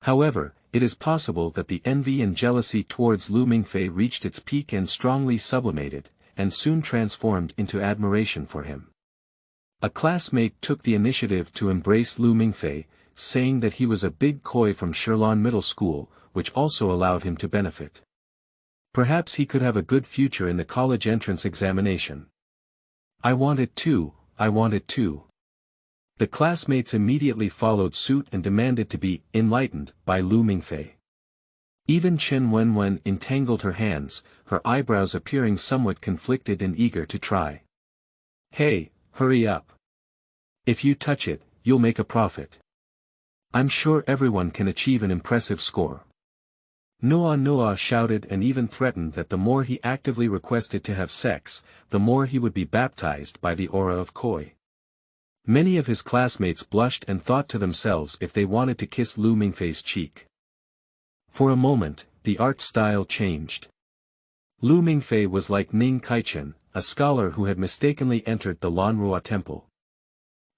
However, it is possible that the envy and jealousy towards Lu Mingfei reached its peak and strongly sublimated, and soon transformed into admiration for him. A classmate took the initiative to embrace Lu Mingfei, saying that he was a big koi from Shilin Middle School, which also allowed him to benefit. Perhaps he could have a good future in the college entrance examination. I want it too. The classmates immediately followed suit and demanded to be enlightened by Lu Mingfei. Even Chen Wenwen entangled her hands, her eyebrows appearing somewhat conflicted and eager to try. Hey, hurry up. If you touch it, you'll make a profit. I'm sure everyone can achieve an impressive score. Noa shouted and even threatened that the more he actively requested to have sex, the more he would be baptized by the aura of koi. Many of his classmates blushed and thought to themselves if they wanted to kiss Lu Mingfei's cheek. For a moment, the art style changed. Lu Mingfei was like Ning Kaichen, a scholar who had mistakenly entered the Lanrua temple.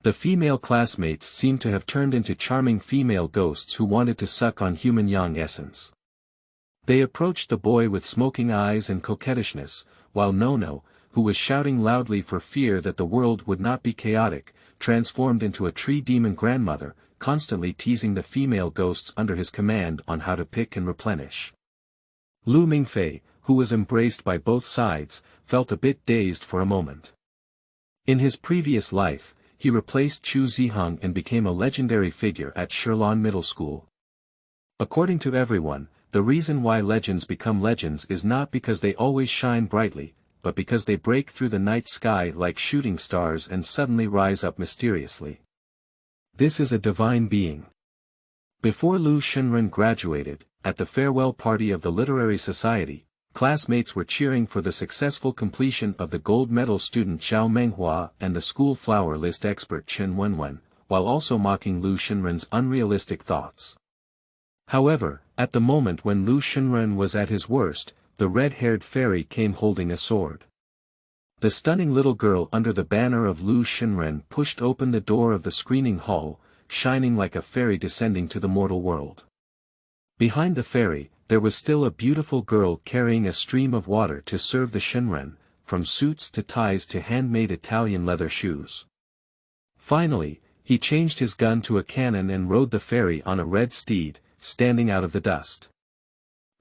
The female classmates seemed to have turned into charming female ghosts who wanted to suck on human yang essence. They approached the boy with smoking eyes and coquettishness, while Nono, who was shouting loudly for fear that the world would not be chaotic, transformed into a tree demon grandmother, constantly teasing the female ghosts under his command on how to pick and replenish. Lu Mingfei, who was embraced by both sides, felt a bit dazed for a moment. In his previous life, he replaced Chu Ziheng and became a legendary figure at Shilin Middle School. According to everyone, the reason why legends become legends is not because they always shine brightly, but because they break through the night sky like shooting stars and suddenly rise up mysteriously. This is a divine being. Before Lu Xinren graduated, at the farewell party of the Literary Society, classmates were cheering for the successful completion of the gold medal student Xiao Menghua and the school flower list expert Chen Wenwen, while also mocking Lu Xinren's unrealistic thoughts. However, at the moment when Lu Xinren was at his worst, the red-haired fairy came holding a sword. The stunning little girl under the banner of Lu Xinren pushed open the door of the screening hall, shining like a fairy descending to the mortal world. Behind the fairy, there was still a beautiful girl carrying a stream of water to serve the Xinren, from suits to ties to handmade Italian leather shoes. Finally, he changed his gun to a cannon and rode the fairy on a red steed, standing out of the dust.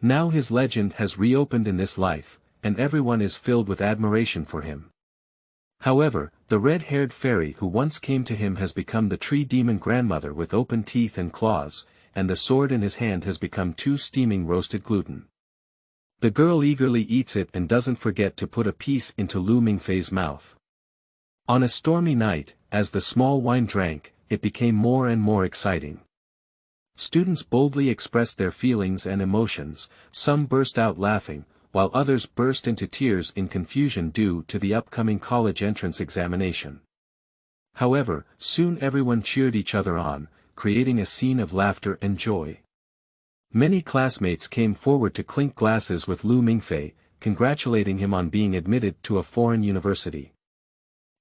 Now his legend has reopened in this life, and everyone is filled with admiration for him. However, the red-haired fairy who once came to him has become the tree demon grandmother with open teeth and claws, and the sword in his hand has become 2 steaming roasted gluten. The girl eagerly eats it and doesn't forget to put a piece into Lu Mingfei's mouth. On a stormy night, as the small wine drank, it became more and more exciting. Students boldly expressed their feelings and emotions, some burst out laughing, while others burst into tears in confusion due to the upcoming college entrance examination. However, soon everyone cheered each other on, creating a scene of laughter and joy. Many classmates came forward to clink glasses with Lu Mingfei, congratulating him on being admitted to a foreign university.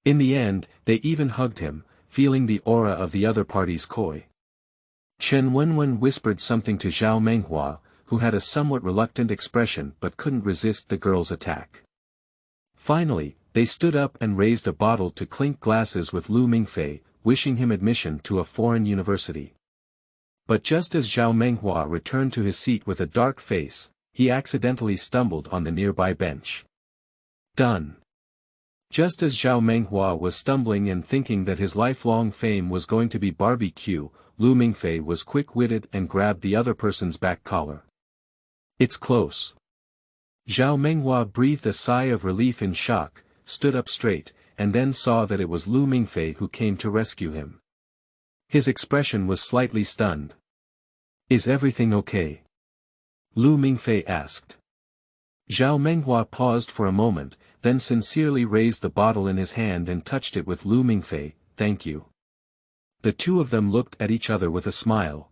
In the end, they even hugged him, feeling the aura of the other party's coy. Chen Wenwen whispered something to Zhao Menghua, who had a somewhat reluctant expression but couldn't resist the girl's attack. Finally, they stood up and raised a bottle to clink glasses with Lu Mingfei, wishing him admission to a foreign university. But just as Zhao Menghua returned to his seat with a dark face, he accidentally stumbled on the nearby bench. Done. Just as Zhao Menghua was stumbling and thinking that his lifelong fame was going to be barbecue, Lu Mingfei was quick-witted and grabbed the other person's back collar. It's close. Zhao Menghua breathed a sigh of relief in shock, stood up straight, and then saw that it was Lu Mingfei who came to rescue him. His expression was slightly stunned. Is everything okay? Lu Mingfei asked. Zhao Menghua paused for a moment, then sincerely raised the bottle in his hand and touched it with Lu Mingfei, thank you. The two of them looked at each other with a smile.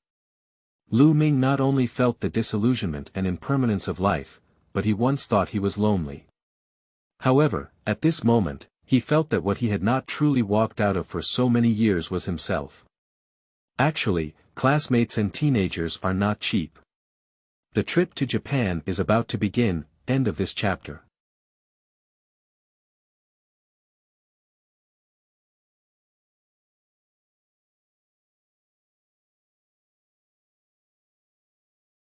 Lu Ming not only felt the disillusionment and impermanence of life, but he once thought he was lonely. However, at this moment, he felt that what he had not truly walked out of for so many years was himself. Actually, classmates and teenagers are not cheap. The trip to Japan is about to begin, end of this chapter.